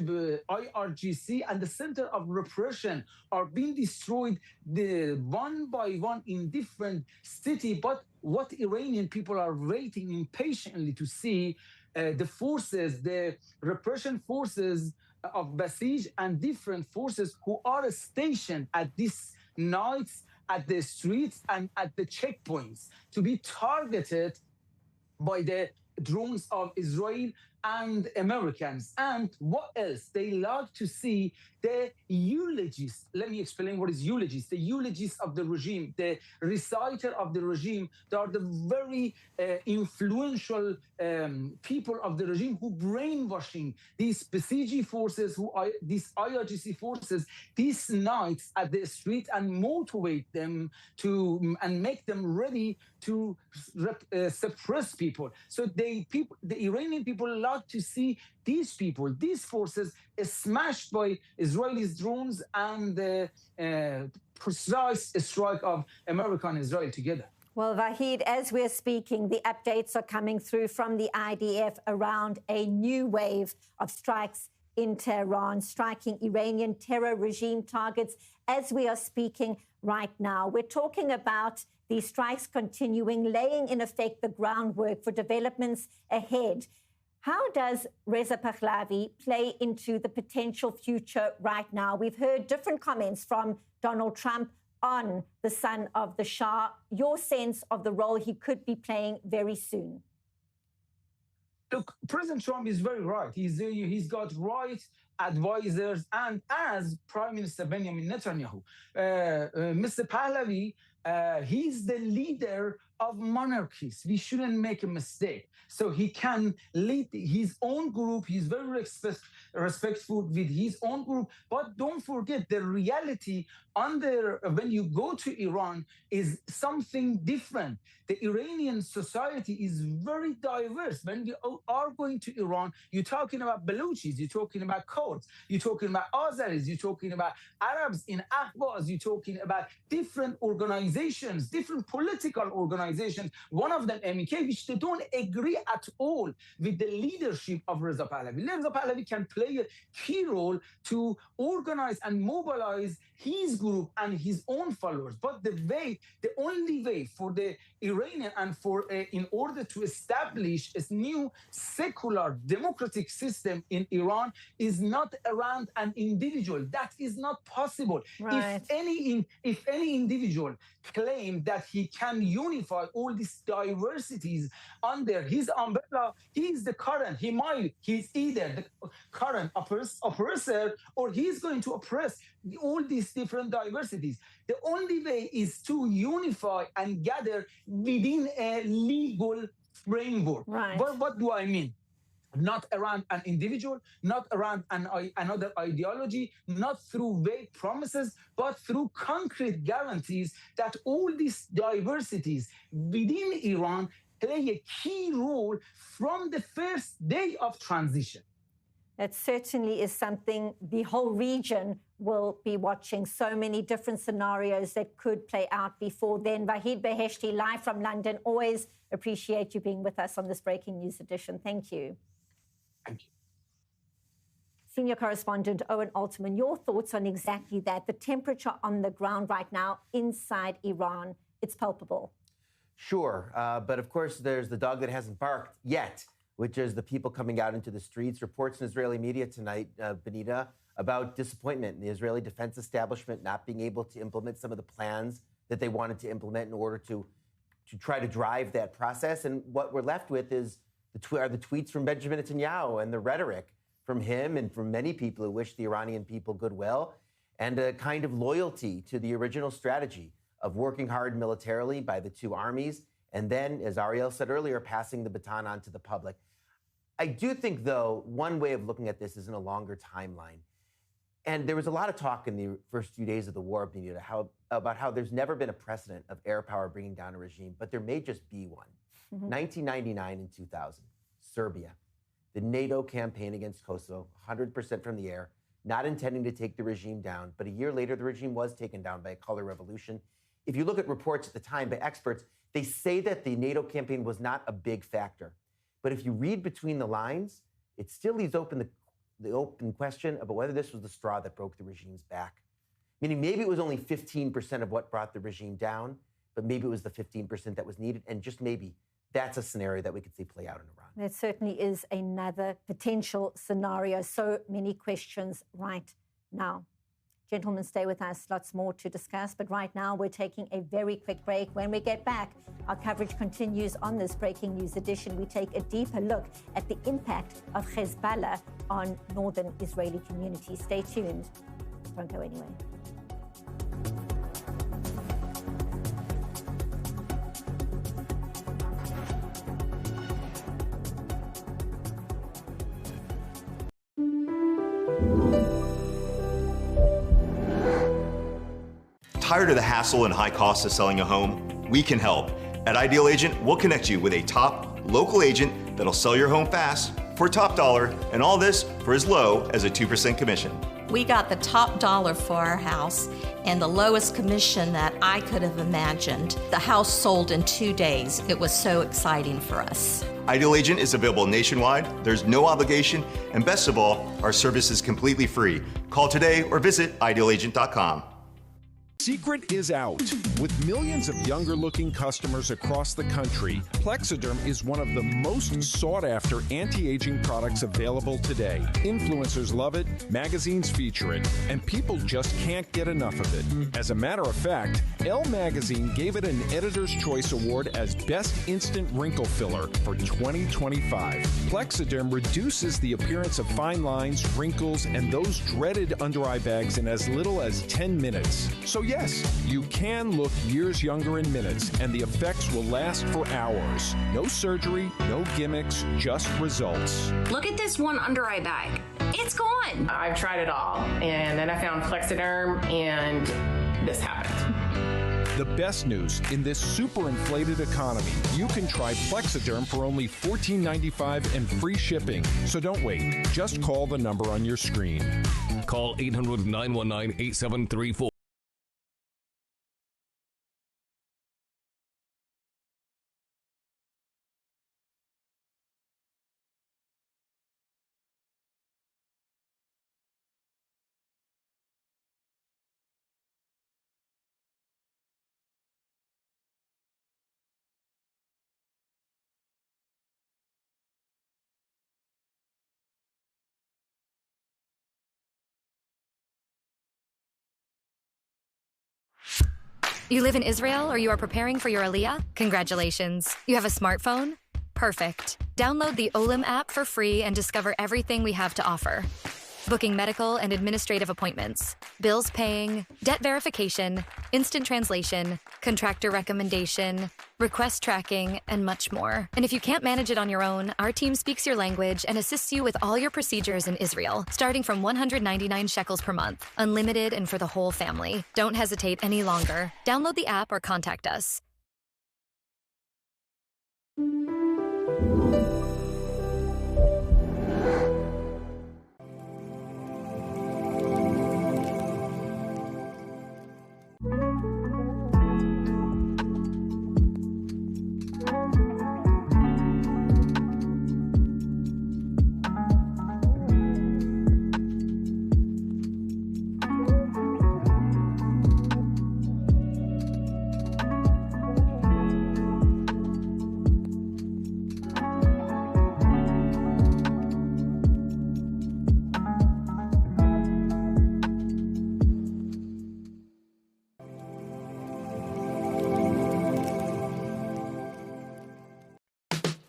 IRGC, and the center of repression are being destroyed one by one in different cities. But what Iranian people are waiting impatiently to see, the forces, the repression forces of Basij and different forces who are stationed at these nights, at the streets and at the checkpoints to be targeted by the drones of Israel and Americans. And what else? They like to see the eulogies. Let me explain what is eulogies. The eulogies of the regime, the reciter of the regime, they are the very influential people of the regime who brainwashing these Basiji forces, these IRGC forces, these nights at the street and motivate them to and make them ready to suppress people. So the Iranian people like to see these people, these forces, smashed by Israeli drones and the precise strike of America and Israel together. Well, Vahid, as we're speaking, the updates are coming through from the IDF around a new wave of strikes in Tehran, striking Iranian terror regime targets as we are speaking right now. We're talking about these strikes continuing, laying in effect the groundwork for developments ahead. How does Reza Pahlavi play into the potential future right now? We've heard different comments from Donald Trump on the son of the Shah. Your sense of the role he could be playing very soon? Look, President Trump is very right. He's got right advisors, and as Prime Minister Benjamin Netanyahu, Mr. Pahlavi, he's the leader of monarchies. We shouldn't make a mistake. So he can lead his own group. He's very respectful with his own group. But don't forget, the reality when you go to Iran is something different. The Iranian society is very diverse. When you are going to Iran, you're talking about Baluchis, you're talking about Kurds, you're talking about Azeris, you're talking about Arabs in Ahvaz, you're talking about different organizations, different political organizations. One of them, MEK, which they don't agree at all with the leadership of Reza Pahlavi. Reza Pahlavi can play a key role to organize and mobilize his group and his own followers. But the only way for the Iranian and in order to establish a new secular democratic system in Iran is not around an individual. That is not possible. Right. If any individual claim that he can unify all these diversities under his umbrella, he's the current. He's either the current oppressor or he's going to oppress all these different diversities. The only way is to unify and gather within a legal framework. Right. But what do I mean? Not around an individual, not around another ideology, not through vague promises, but through concrete guarantees that all these diversities within Iran play a key role from the first day of transition. That certainly is something the whole region will be watching. So many different scenarios that could play out before then. Vahid Beheshti, live from London. Always appreciate you being with us on this Breaking News edition. Thank you. Thank you. Senior correspondent Owen Alterman, your thoughts on exactly that? The temperature on the ground right now inside Iran, it's palpable. Sure, but of course there's the dog that hasn't barked yet, which is the people coming out into the streets. Reports in Israeli media tonight, Benita, about disappointment in the Israeli defense establishment not being able to implement some of the plans that they wanted to implement in order to try to drive that process. And what we're left with is the tweets from Benjamin Netanyahu and the rhetoric from him and from many people who wish the Iranian people goodwill, and a kind of loyalty to the original strategy of working hard militarily by the two armies, and then, as Ariel said earlier, passing the baton on to the public. I do think, though, one way of looking at this is in a longer timeline. And there was a lot of talk in the first few days of the war, Benita, about how there's never been a precedent of air power bringing down a regime, but there may just be one. 1999 and 2000, Serbia, the NATO campaign against Kosovo, 100% from the air, not intending to take the regime down, but a year later, the regime was taken down by a color revolution. If you look at reports at the time by experts, they say that the NATO campaign was not a big factor. But if you read between the lines, it still leaves open the open question about whether this was the straw that broke the regime's back. Meaning maybe it was only 15% of what brought the regime down, but maybe it was the 15% that was needed, and just maybe that's a scenario that we could see play out in Iran. That certainly is another potential scenario. So many questions right now. Gentlemen, stay with us. Lots more to discuss. But right now, we're taking a very quick break. When we get back, our coverage continues on this breaking news edition. We take a deeper look at the impact of Hezbollah on northern Israeli communities. Stay tuned. Don't go anywhere. Tired of the hassle and high costs of selling a home? We can help. At Ideal Agent, we'll connect you with a top local agent that'll sell your home fast for top dollar, and all this for as low as a 2% commission. We got the top dollar for our house and the lowest commission that I could have imagined. The house sold in 2 days. It was so exciting for us. Ideal Agent is available nationwide. There's no obligation, and best of all, our service is completely free. Call today or visit idealagent.com. Secret is out. With millions of younger-looking customers across the country, Plexiderm is one of the most sought-after anti-aging products available today. Influencers love it, magazines feature it, and people just can't get enough of it. As a matter of fact, Elle Magazine gave it an Editor's Choice Award as Best Instant Wrinkle Filler for 2025. Plexiderm reduces the appearance of fine lines, wrinkles, and those dreaded under-eye bags in as little as 10 minutes. So yes, you can look years younger in minutes, and the effects will last for hours. No surgery, no gimmicks, just results. Look at this one under-eye bag. It's gone. I've tried it all, and then I found Plexiderm, and this happened. The best news, in this super inflated economy, you can try Plexiderm for only $14.95 and free shipping. So don't wait. Just call the number on your screen. Call 800-919-8734. You live in Israel or you are preparing for your Aliyah? Congratulations. You have a smartphone? Perfect. Download the Olim app for free and discover everything we have to offer. Booking medical and administrative appointments, bills paying, debt verification, instant translation, contractor recommendation, request tracking, and much more. And if you can't manage it on your own, our team speaks your language and assists you with all your procedures in Israel, starting from 199 shekels per month, unlimited and for the whole family. Don't hesitate any longer. Download the app or contact us.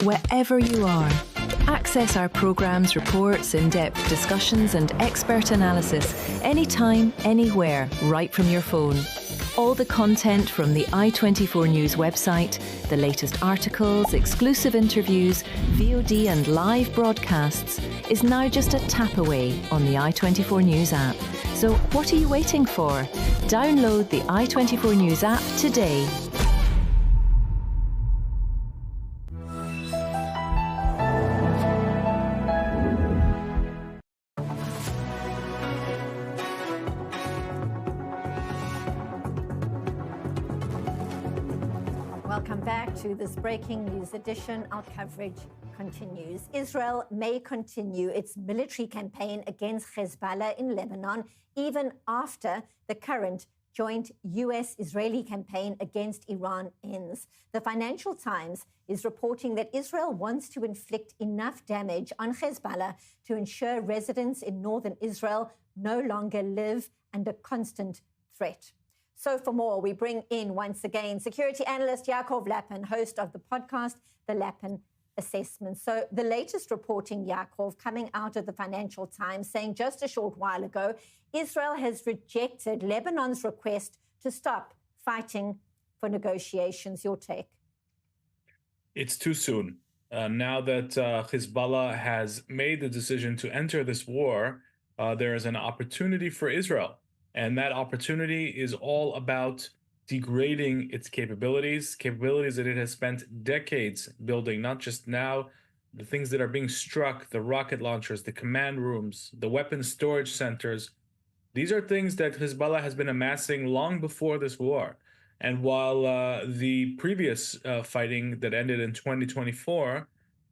Wherever you are, access our programmes, reports, in-depth discussions and expert analysis anytime, anywhere, right from your phone. All the content from the i24 News website, the latest articles, exclusive interviews, VOD and live broadcasts is now just a tap away on the i24 News app. So what are you waiting for? Download the i24 News app today. Welcome back to this breaking news edition. Our coverage continues. Israel may continue its military campaign against Hezbollah in Lebanon even after the current joint US-Israeli campaign against Iran ends. The Financial Times is reporting that Israel wants to inflict enough damage on Hezbollah to ensure residents in northern Israel no longer live under constant threat. So for more, we bring in once again security analyst Yaakov Lapin, host of the podcast, The Lapin Assessment. So the latest reporting, Yaakov, coming out of the Financial Times, saying just a short while ago, Israel has rejected Lebanon's request to stop fighting for negotiations. Your take? It's too soon. Now that Hezbollah has made the decision to enter this war, there is an opportunity for Israel. And that opportunity is all about degrading its capabilities that it has spent decades building, not just now, the things that are being struck, the rocket launchers, the command rooms, the weapons storage centers. These are things that Hezbollah has been amassing long before this war. And while the previous fighting that ended in 2024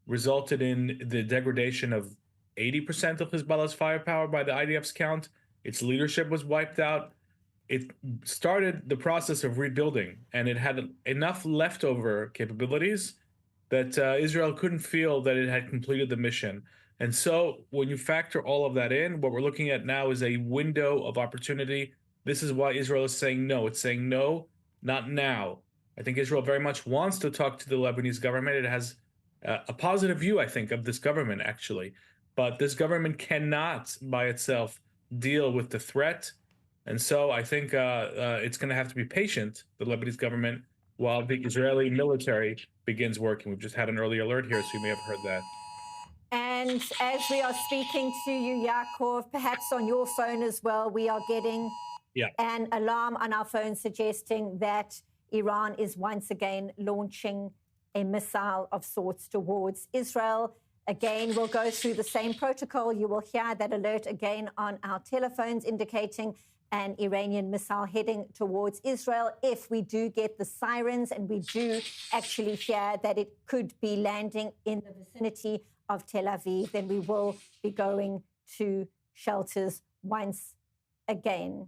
resulted in the degradation of 80% of Hezbollah's firepower by the IDF's count, its leadership was wiped out. It started the process of rebuilding, and it had enough leftover capabilities that Israel couldn't feel that it had completed the mission. And so when you factor all of that in, what we're looking at now is a window of opportunity. This is why Israel is saying no. It's saying no, not now. I think Israel very much wants to talk to the Lebanese government. It has a positive view, I think, of this government, actually. But this government cannot by itself deal with the threat. And so I think it's going to have to be patient, the Lebanese government, while the Israeli military begins working. We've just had an early alert here, so you may have heard that. And as we are speaking to you, Yaakov, perhaps on your phone as well, we are getting an alarm on our phone suggesting that Iran is once again launching a missile of sorts towards Israel. Again, we'll go through the same protocol. You will hear that alert again on our telephones indicating an Iranian missile heading towards Israel. If we do get the sirens and we do actually hear that it could be landing in the vicinity of Tel Aviv, then we will be going to shelters once again.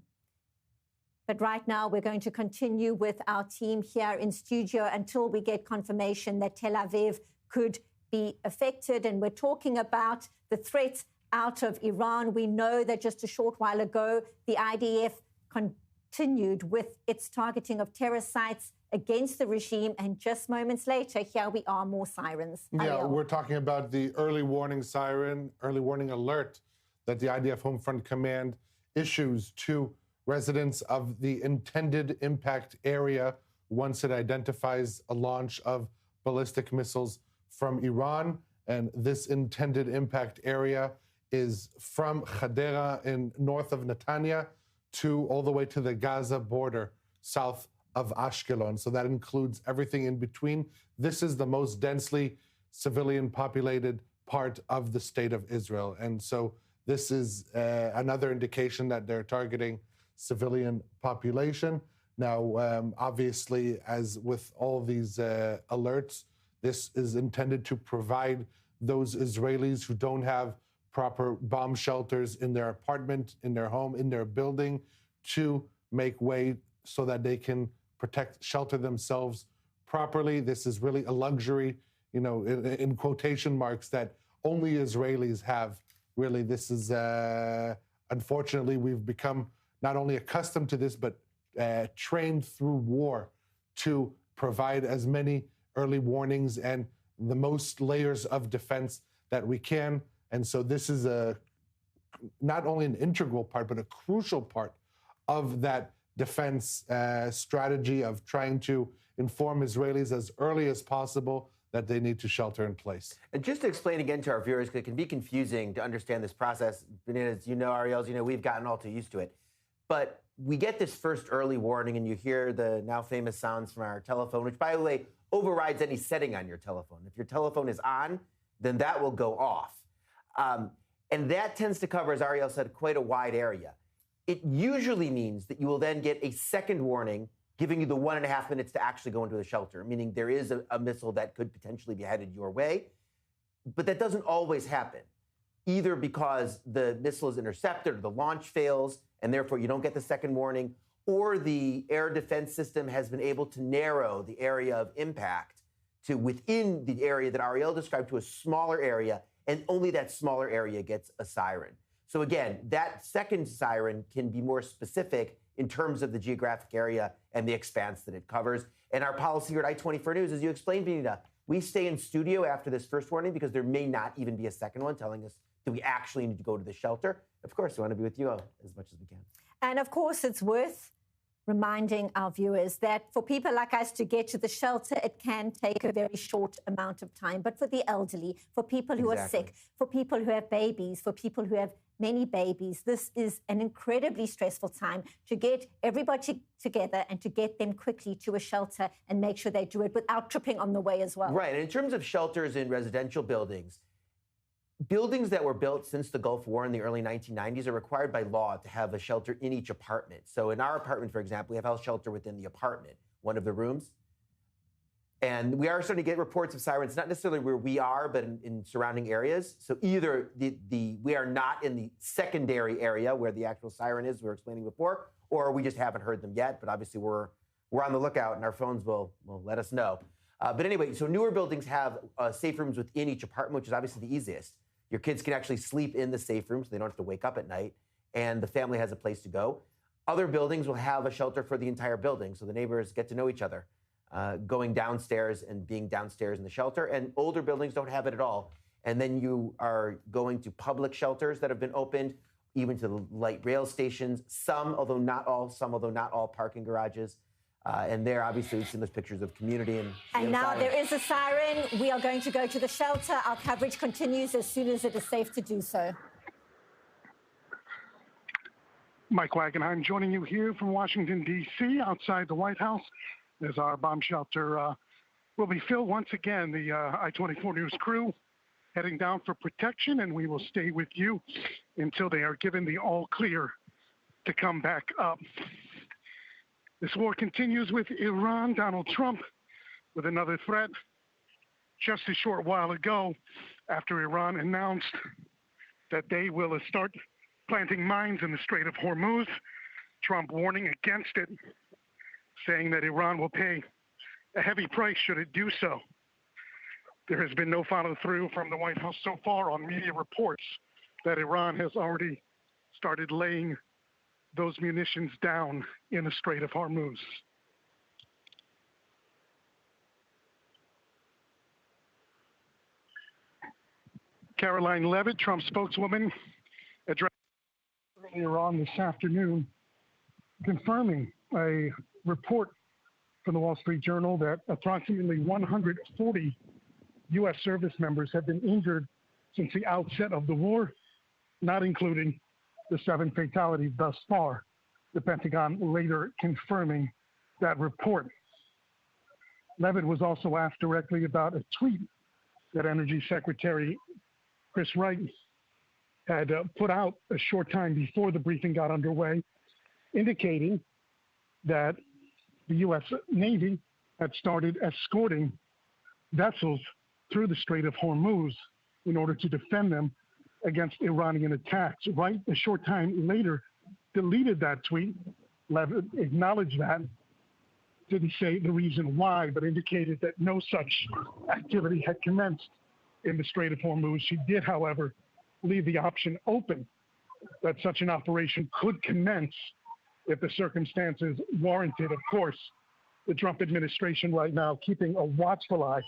But right now, we're going to continue with our team here in studio until we get confirmation that Tel Aviv could be affected. And we're talking about the threats out of Iran. We know that just a short while ago, the IDF continued with its targeting of terror sites against the regime. And just moments later, here we are, more sirens. Yeah, we're talking about the early warning siren, early warning alert that the IDF Home Front Command issues to residents of the intended impact area once it identifies a launch of ballistic missiles from Iran. And this intended impact area is from Hadera in north of Netanya to all the way to the Gaza border south of Ashkelon. So that includes everything in between. This is the most densely civilian populated part of the state of Israel. And so this is another indication that they're targeting civilian population. Now, obviously, as with all these alerts, this is intended to provide those Israelis who don't have proper bomb shelters in their apartment, in their home, in their building, to make way so that they can shelter themselves properly. This is really a luxury, in quotation marks, that only Israelis have. Really, this is, unfortunately, we've become not only accustomed to this, but trained through war to provide as many early warnings and the most layers of defense that we can. And so this is not only an integral part, but a crucial part of that defense strategy of trying to inform Israelis as early as possible that they need to shelter in place. And just to explain again to our viewers, because it can be confusing to understand this process, as you know, Ariel, we've gotten all too used to it. But we get this first early warning, and you hear the now famous sounds from our telephone, which, by the way, overrides any setting on your telephone. If your telephone is on, then that will go off. And that tends to cover, as Ariel said, quite a wide area. It usually means that you will then get a second warning giving you the 1.5 minutes to actually go into the shelter, meaning there is a missile that could potentially be headed your way. But that doesn't always happen, either because the missile is intercepted or the launch fails, and therefore you don't get the second warning, or the air defense system has been able to narrow the area of impact to within the area that Ariel described to a smaller area, and only that smaller area gets a siren. So again, that second siren can be more specific in terms of the geographic area and the expanse that it covers. And our policy here at I-24 News, as you explained, Benita, we stay in studio after this first warning because there may not even be a second one telling us that we actually need to go to the shelter. Of course, we want to be with you as much as we can. And of course, it's worth reminding our viewers that for people like us to get to the shelter, it can take a very short amount of time. But for the elderly, for people who are sick, for people who have babies, for people who have many babies, this is an incredibly stressful time to get everybody together and to get them quickly to a shelter and make sure they do it without tripping on the way as well. Right. And in terms of shelters in residential buildings, buildings that were built since the Gulf War in the early 1990s are required by law to have a shelter in each apartment. So in our apartment, for example, we have house shelter within the apartment, one of the rooms. And we are starting to get reports of sirens, not necessarily where we are, but in surrounding areas. So either we are not in the secondary area where the actual siren is, we were explaining before, or we just haven't heard them yet. But obviously we're on the lookout, and our phones will let us know. But anyway, so newer buildings have safe rooms within each apartment, which is obviously the easiest. Your kids can actually sleep in the safe room, so they don't have to wake up at night, and the family has a place to go. Other buildings will have a shelter for the entire building, so the neighbors get to know each other, going downstairs and being downstairs in the shelter. And older buildings don't have it at all. And then you are going to public shelters that have been opened, even to the light rail stations, some, although not all parking garages. And there, obviously, we've seen those pictures of community. And now there is a siren. We are going to go to the shelter. Our coverage continues as soon as it is safe to do so. Mike Wagenheim joining you here from Washington, D.C., outside the White House, as our bomb shelter will be filled once again. The I-24 News crew heading down for protection, and we will stay with you until they are given the all clear to come back up. This war continues with Iran. Donald Trump with another threat just a short while ago after Iran announced that they will start planting mines in the Strait of Hormuz. Trump warning against it, saying that Iran will pay a heavy price should it do so. There has been no follow-through from the White House so far on media reports that Iran has already started laying those munitions down in the Strait of Hormuz. Caroline Leavitt, Trump's spokeswoman, addressed earlier on this afternoon, confirming a report from the Wall Street Journal that approximately 140 U.S. service members have been injured since the outset of the war, not including the 7 fatalities thus far. The Pentagon later confirming that report. Leavitt was also asked directly about a tweet that Energy Secretary Chris Wright had put out a short time before the briefing got underway, indicating that the U.S. Navy had started escorting vessels through the Strait of Hormuz in order to defend them against Iranian attacks. Wright, a short time later, deleted that tweet. Leavitt acknowledged that, didn't say the reason why, but indicated that no such activity had commenced in the Strait of Hormuz. She did, however, leave the option open that such an operation could commence if the circumstances warranted. Of course, the Trump administration right now keeping a watchful eye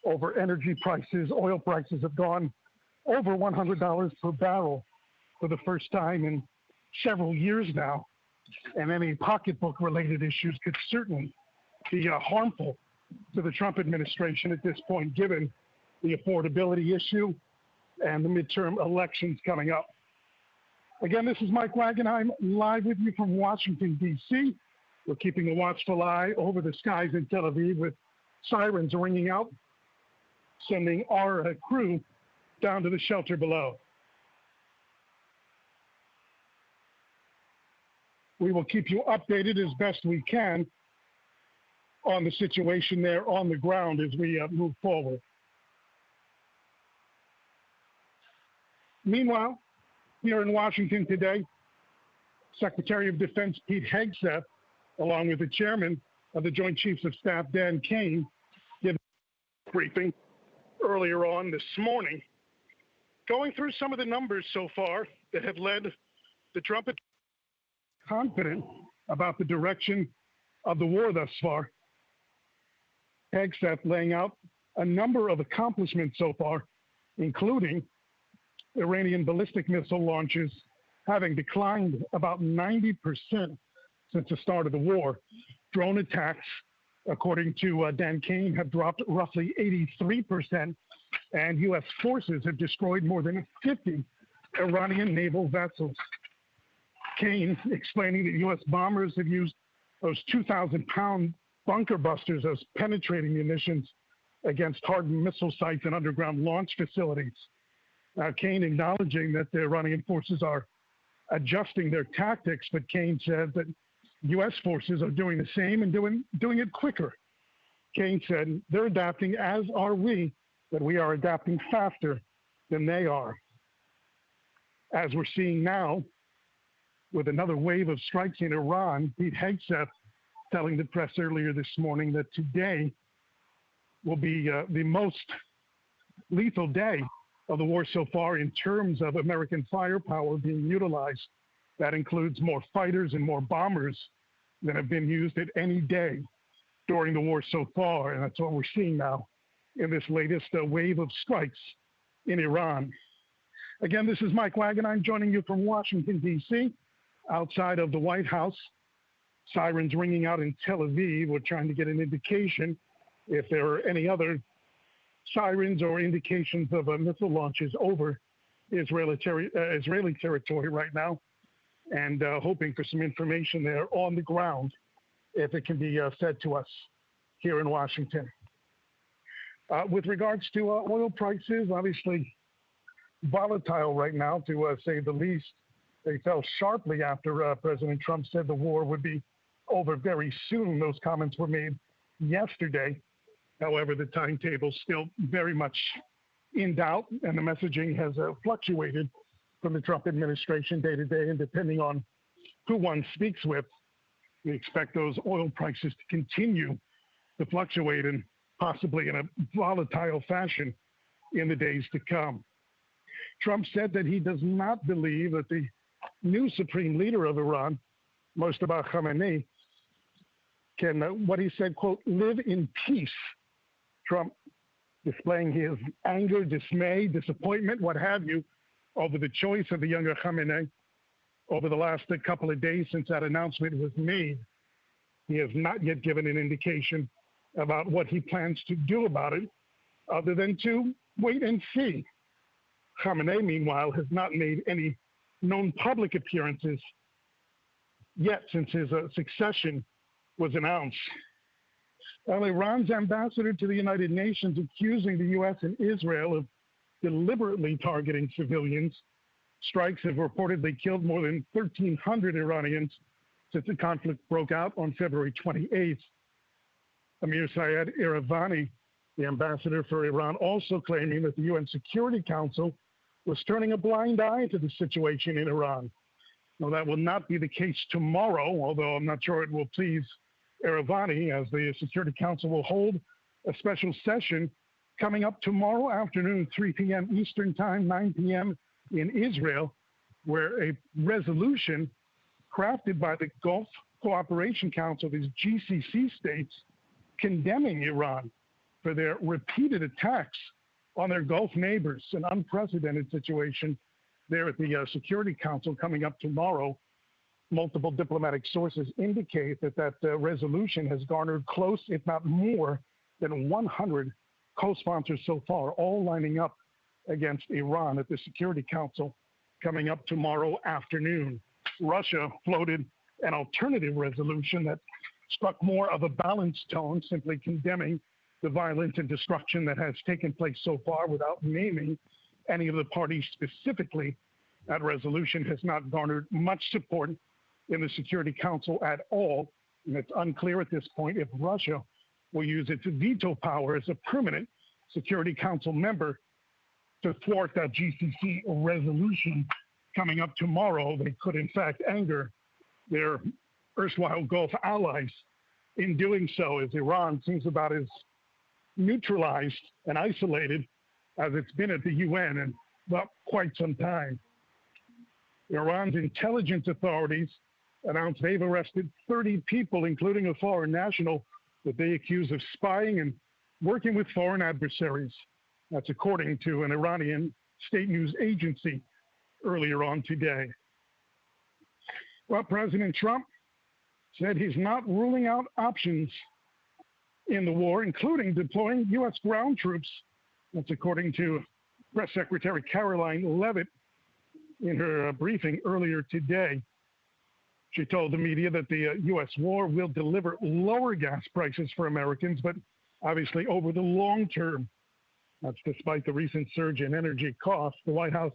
over energy prices. Oil prices have gone over $100 per barrel for the first time in several years now. and any pocketbook-related issues could certainly be harmful to the Trump administration at this point, given the affordability issue and the midterm elections coming up. Again, this is Mike Wagenheim, live with you from Washington, D.C. We're keeping a watchful eye over the skies in Tel Aviv with sirens ringing out, sending our crew down to the shelter below. We will keep you updated as best we can on the situation there on the ground as we move forward. Meanwhile, here in Washington today, Secretary of Defense Pete Hegseth, along with the chairman of the Joint Chiefs of Staff, Dan Kane, did a briefing earlier on this morning, going through some of the numbers so far that have led the Trump confident about the direction of the war thus far. Hegseth laying out a number of accomplishments so far, including Iranian ballistic missile launches having declined about 90% since the start of the war. Drone attacks, according to Dan Kane, have dropped roughly 83%, and U.S. forces have destroyed more than 50 Iranian naval vessels. Kane explaining that U.S. bombers have used those 2,000-pound bunker busters as penetrating munitions against hardened missile sites and underground launch facilities. Kane acknowledging that the Iranian forces are adjusting their tactics, but Kane said that U.S. forces are doing the same and doing it quicker. Kane said, they're adapting, as are we, but we are adapting faster than they are. As we're seeing now, with another wave of strikes in Iran, Pete Hegseth telling the press earlier this morning that today will be the most lethal day of the war so far in terms of American firepower being utilized. That includes more fighters and more bombers than have been used at any day during the war so far. And that's what we're seeing now in this latest wave of strikes in Iran. Again, this is Mike Wagenheim joining you from Washington, D.C., outside of the White House. Sirens ringing out in Tel Aviv. We're trying to get an indication if there are any other sirens or indications of missile launches over Israeli territory right now, and hoping for some information there on the ground if it can be fed to us here in Washington. With regards to oil prices, obviously volatile right now, to say the least. They fell sharply after President Trump said the war would be over very soon. Those comments were made yesterday. However, the timetable is still very much in doubt, and the messaging has fluctuated from the Trump administration day to day, and depending on who one speaks with, we expect those oil prices to continue to fluctuate and possibly in a volatile fashion in the days to come. Trump said that he does not believe that the new supreme leader of Iran, Mojtaba Khamenei, can, what he said, quote, live in peace. Trump displaying his anger, dismay, disappointment, what have you, over the choice of the younger Khamenei over the last couple of days since that announcement was made. He has not yet given an indication about what he plans to do about it, other than to wait and see. Khamenei, meanwhile, has not made any known public appearances yet since his succession was announced. Iran's ambassador to the United Nations accusing the U.S. and Israel of deliberately targeting civilians. Strikes have reportedly killed more than 1,300 Iranians since the conflict broke out on February 28th. Amir Syed Iravani, the ambassador for Iran, also claiming that the UN Security Council was turning a blind eye to the situation in Iran. Now, that will not be the case tomorrow, although I'm not sure it will please Iravani, as the Security Council will hold a special session coming up tomorrow afternoon, 3 p.m. Eastern Time, 9 p.m. in Israel, where a resolution crafted by the Gulf Cooperation Council, these GCC states, condemning Iran for their repeated attacks on their Gulf neighbors, an unprecedented situation there at the Security Council coming up tomorrow. multiple diplomatic sources indicate that resolution has garnered close, if not more, than 100 co-sponsors so far, all lining up against Iran at the Security Council coming up tomorrow afternoon. Russia floated an alternative resolution that struck more of a balanced tone, simply condemning the violence and destruction that has taken place so far without naming any of the parties specifically. That resolution has not garnered much support in the Security Council at all, and it's unclear at this point if Russia will use its veto power as a permanent Security Council member to thwart that GCC resolution coming up tomorrow. They could, in fact, anger their erstwhile Gulf allies in doing so, as Iran seems about as neutralized and isolated as it's been at the UN in about quite some time. Iran's intelligence authorities announced they've arrested 30 people, including a foreign national, that they accuse of spying and working with foreign adversaries. That's according to an Iranian state news agency earlier on today. Well, President Trump said he's not ruling out options in the war, including deploying U.S. ground troops. That's according to Press Secretary Caroline Leavitt in her briefing earlier today. She told the media that the U.S. war will deliver lower gas prices for Americans, but obviously over the long term. That's despite the recent surge in energy costs. The White House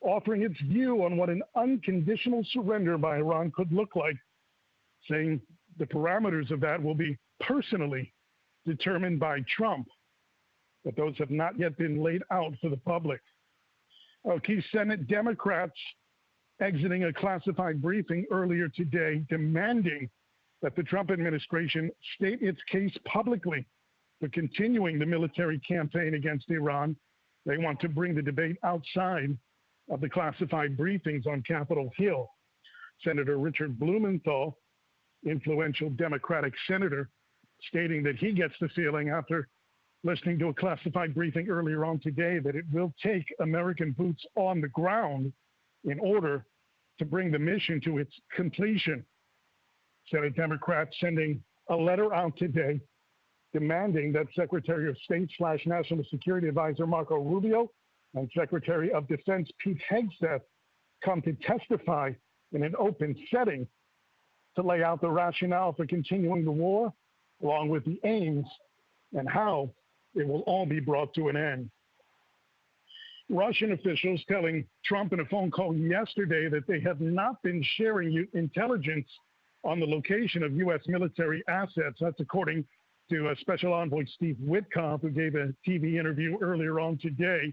offering its view on what an unconditional surrender by Iran could look like, saying the parameters of that will be personally determined by Trump, but those have not yet been laid out for the public. Key Senate Democrats exiting a classified briefing earlier today, demanding that the Trump administration state its case publicly for continuing the military campaign against Iran. They want to bring the debate outside of the classified briefings on Capitol Hill. Senator Richard Blumenthal, influential Democratic senator, stating that he gets the feeling after listening to a classified briefing earlier on today that it will take American boots on the ground in order to bring the mission to its completion. Senate Democrats sending a letter out today demanding that Secretary of State / National Security Advisor Marco Rubio and Secretary of Defense Pete Hegseth come to testify in an open setting to lay out the rationale for continuing the war, along with the aims and how it will all be brought to an end. Russian officials telling Trump in a phone call yesterday that they have not been sharing intelligence on the location of U.S. military assets. That's according to Special Envoy Steve Witkoff, who gave a TV interview earlier on today.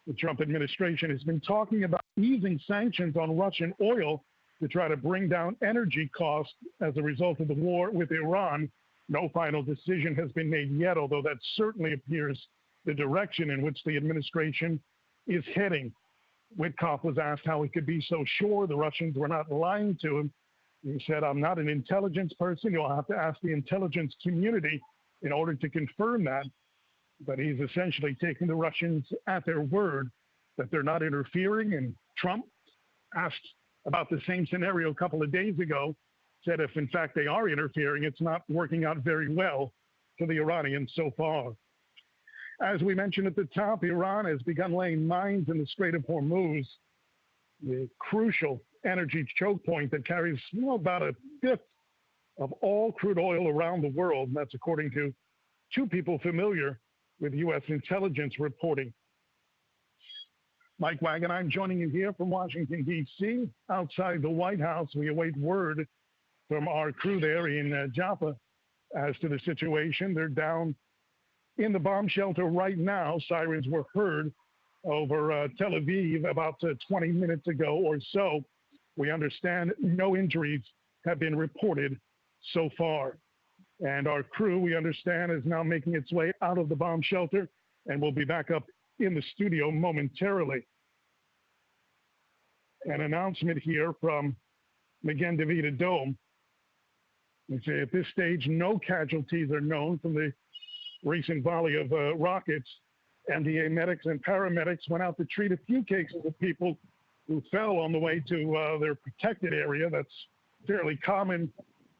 The Trump administration has been talking about easing sanctions on Russian oil to try to bring down energy costs as a result of the war with Iran. No final decision has been made yet, although that certainly appears the direction in which the administration is heading. Witkoff was asked how he could be so sure the Russians were not lying to him. He said, "I'm not an intelligence person. You'll have to ask the intelligence community in order to confirm that." But he's essentially taking the Russians at their word that they're not interfering. And Trump, asked about the same scenario a couple of days ago, said if in fact they are interfering, it's not working out very well for the Iranians so far. As we mentioned at the top, Iran has begun laying mines in the Strait of Hormuz, the crucial energy choke point that carries about a fifth of all crude oil around the world. And that's according to two people familiar with U.S. intelligence reporting. Mike Wagenheim joining you here from Washington, D.C. Outside the White House, we await word from our crew there in Jaffa as to the situation. They're down in the bomb shelter right now. Sirens were heard over Tel Aviv about 20 minutes ago or so. We understand no injuries have been reported so far. And our crew, we understand, is now making its way out of the bomb shelter and will be back up in the studio momentarily. An announcement here from Magen David Adom. They say at this stage, no casualties are known from the recent volley of rockets. MDA medics and paramedics went out to treat a few cases of people who fell on the way to their protected area. That's fairly common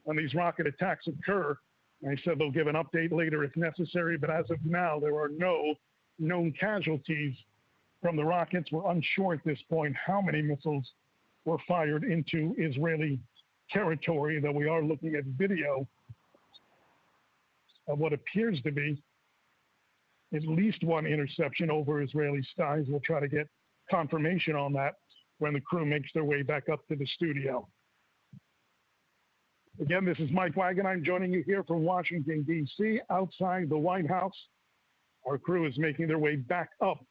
when these rocket attacks occur. They said they'll give an update later if necessary, but as of now, there are no known casualties from the rockets. We're unsure at this point how many missiles were fired into Israeli territory, though we are looking at video of what appears to be at least one interception over Israeli skies. We'll try to get confirmation on that when the crew makes their way back up to the studio. Again, this is Mike Wagenheim joining you here from Washington, D.C., outside the White House. Our crew is making their way back up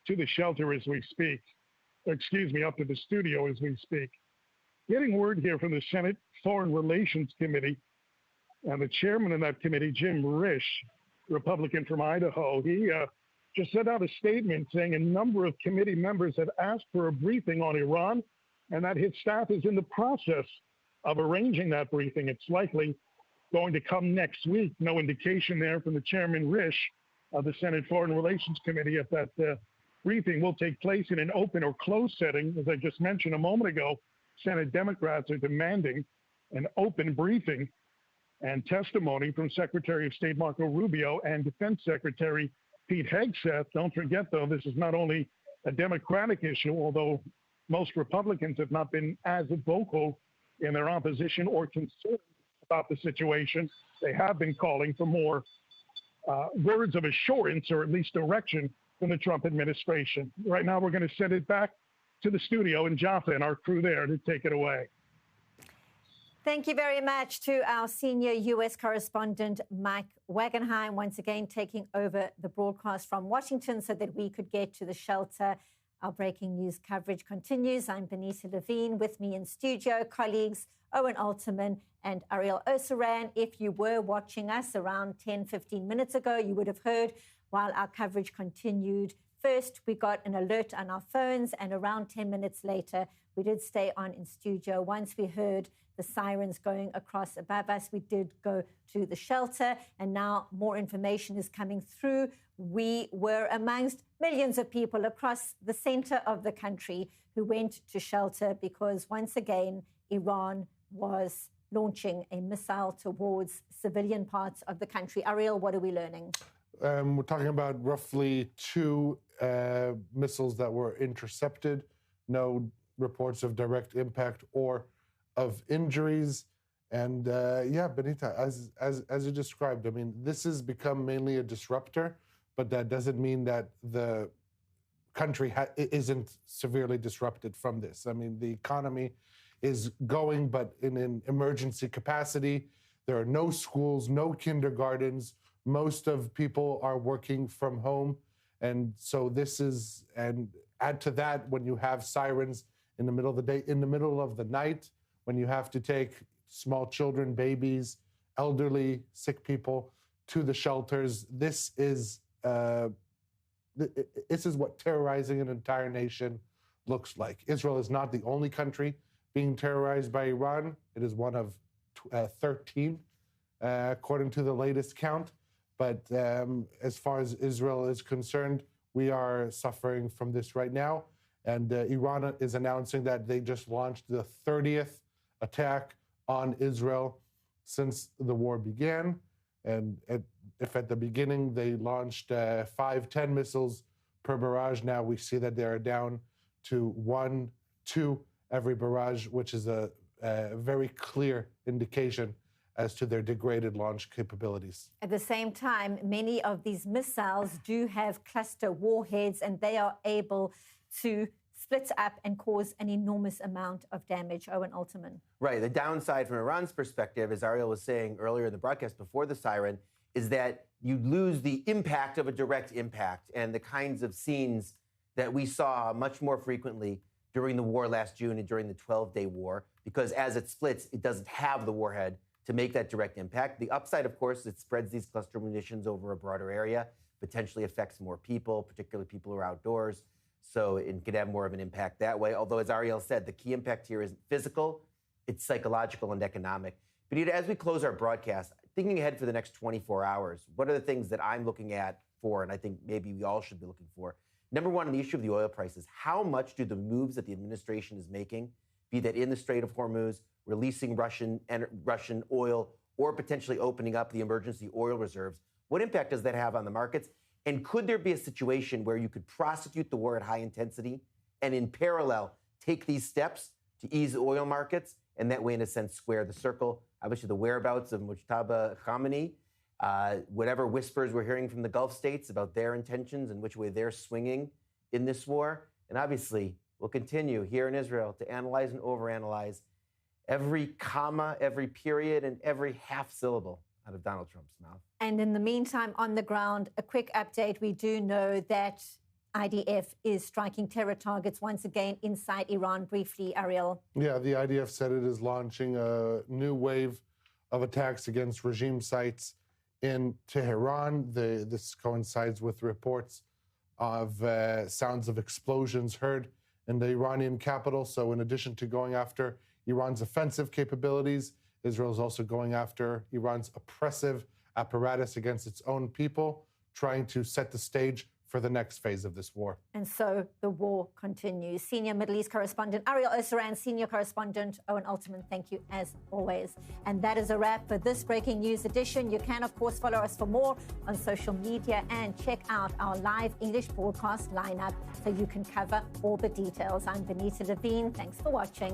to the shelter as we speak. Excuse me, up to the studio as we speak. Getting word here from the Senate Foreign Relations Committee, and the chairman of that committee, Jim Risch, Republican from Idaho, he just sent out a statement saying a number of committee members have asked for a briefing on Iran, and that his staff is in the process of arranging that briefing. It's likely going to come next week. No indication there from the chairman, Risch, of the Senate Foreign Relations Committee if that briefing will take place in an open or closed setting. As I just mentioned a moment ago, Senate Democrats are demanding an open briefing and testimony from Secretary of State Marco Rubio and Defense Secretary Pete Hegseth. Don't forget, though, this is not only a Democratic issue, although most Republicans have not been as vocal in their opposition or concern about the situation. They have been calling for more words of assurance, or at least direction, from the Trump administration. Right now, we're going to send it back to the studio in Jaffa and our crew there to take it away. Thank you very much to our senior U.S. correspondent, Mike Wagenheim, once again taking over the broadcast from Washington so that we could get to the shelter. Our breaking news coverage continues. I'm Benita Levine. With me in studio, colleagues Owen Alterman and Ariel Osaran. If you were watching us around 10, 15 minutes ago, you would have heard while our coverage continued. First, we got an alert on our phones, and around 10 minutes later, we did stay on in studio. Once we heard the sirens going across above us, we did go to the shelter, and now more information is coming through. We were amongst millions of people across the center of the country who went to shelter because, once again, Iran was launching a missile towards civilian parts of the country. Ariel, what are we learning? We're talking about roughly 2 missiles that were intercepted. No reports of direct impact or of injuries. And yeah, Benita, as you described, I mean, this has become mainly a disruptor, but that doesn't mean that the country isn't severely disrupted from this. I mean, the economy is going, but in an emergency capacity. There are no schools, no kindergartens. Most of people are working from home. And so this is, and add to that, when you have sirens in the middle of the day, in the middle of the night, when you have to take small children, babies, elderly, sick people to the shelters, this is what terrorizing an entire nation looks like. Israel is not the only country being terrorized by Iran. It is one of 13, according to the latest count. But as far as Israel is concerned, we are suffering from this right now. And Iran is announcing that they just launched the 30th attack on Israel since the war began. And if at the beginning they launched 5-10 missiles per barrage, now we see that they are down to 1-2 every barrage, which is a very clear indication as to their degraded launch capabilities. At the same time, many of these missiles do have cluster warheads, and they are able to split up and cause an enormous amount of damage. Owen Alterman. Right. The downside from Iran's perspective, as Ariel was saying earlier in the broadcast before the siren, is that you lose the impact of a direct impact and the kinds of scenes that we saw much more frequently during the war last June and during the 12-day war, because as it splits, it doesn't have the warhead to make that direct impact. The upside, of course, it spreads these cluster munitions over a broader area, potentially affects more people, particularly people who are outdoors. So it could have more of an impact that way. Although, as Ariel said, the key impact here isn't physical, it's psychological and economic. But as we close our broadcast, thinking ahead for the next 24 hours, what are the things that I'm looking at for, and I think maybe we all should be looking for, Number one, on the issue of the oil prices, how much do the moves that the administration is making, be that in the Strait of Hormuz, releasing Russian oil, or potentially opening up the emergency oil reserves, what impact does that have on the markets? And could there be a situation where you could prosecute the war at high intensity and in parallel take these steps to ease the oil markets and that way, in a sense, square the circle? Obviously, the whereabouts of Mujtaba Khamenei, whatever whispers we're hearing from the Gulf states about their intentions and which way they're swinging in this war. And obviously, we'll continue here in Israel to analyze and overanalyze every comma, every period, and every half syllable out of Donald Trump's mouth. And in the meantime, on the ground, a quick update. We do know that IDF is striking terror targets once again inside Iran. Briefly, Ariel. Yeah, the IDF said it is launching a new wave of attacks against regime sites in Tehran. This coincides with reports of sounds of explosions heard in the Iranian capital. So in addition to going after Iran's offensive capabilities, Israel is also going after Iran's oppressive apparatus against its own people, trying to set the stage for the next phase of this war. And so the war continues. Senior Middle East correspondent Ariel Osran, senior correspondent Owen Altman, thank you as always. And that is a wrap for this breaking news edition. You can, of course, follow us for more on social media and check out our live English broadcast lineup so you can cover all the details. I'm Benita Levine. Thanks for watching.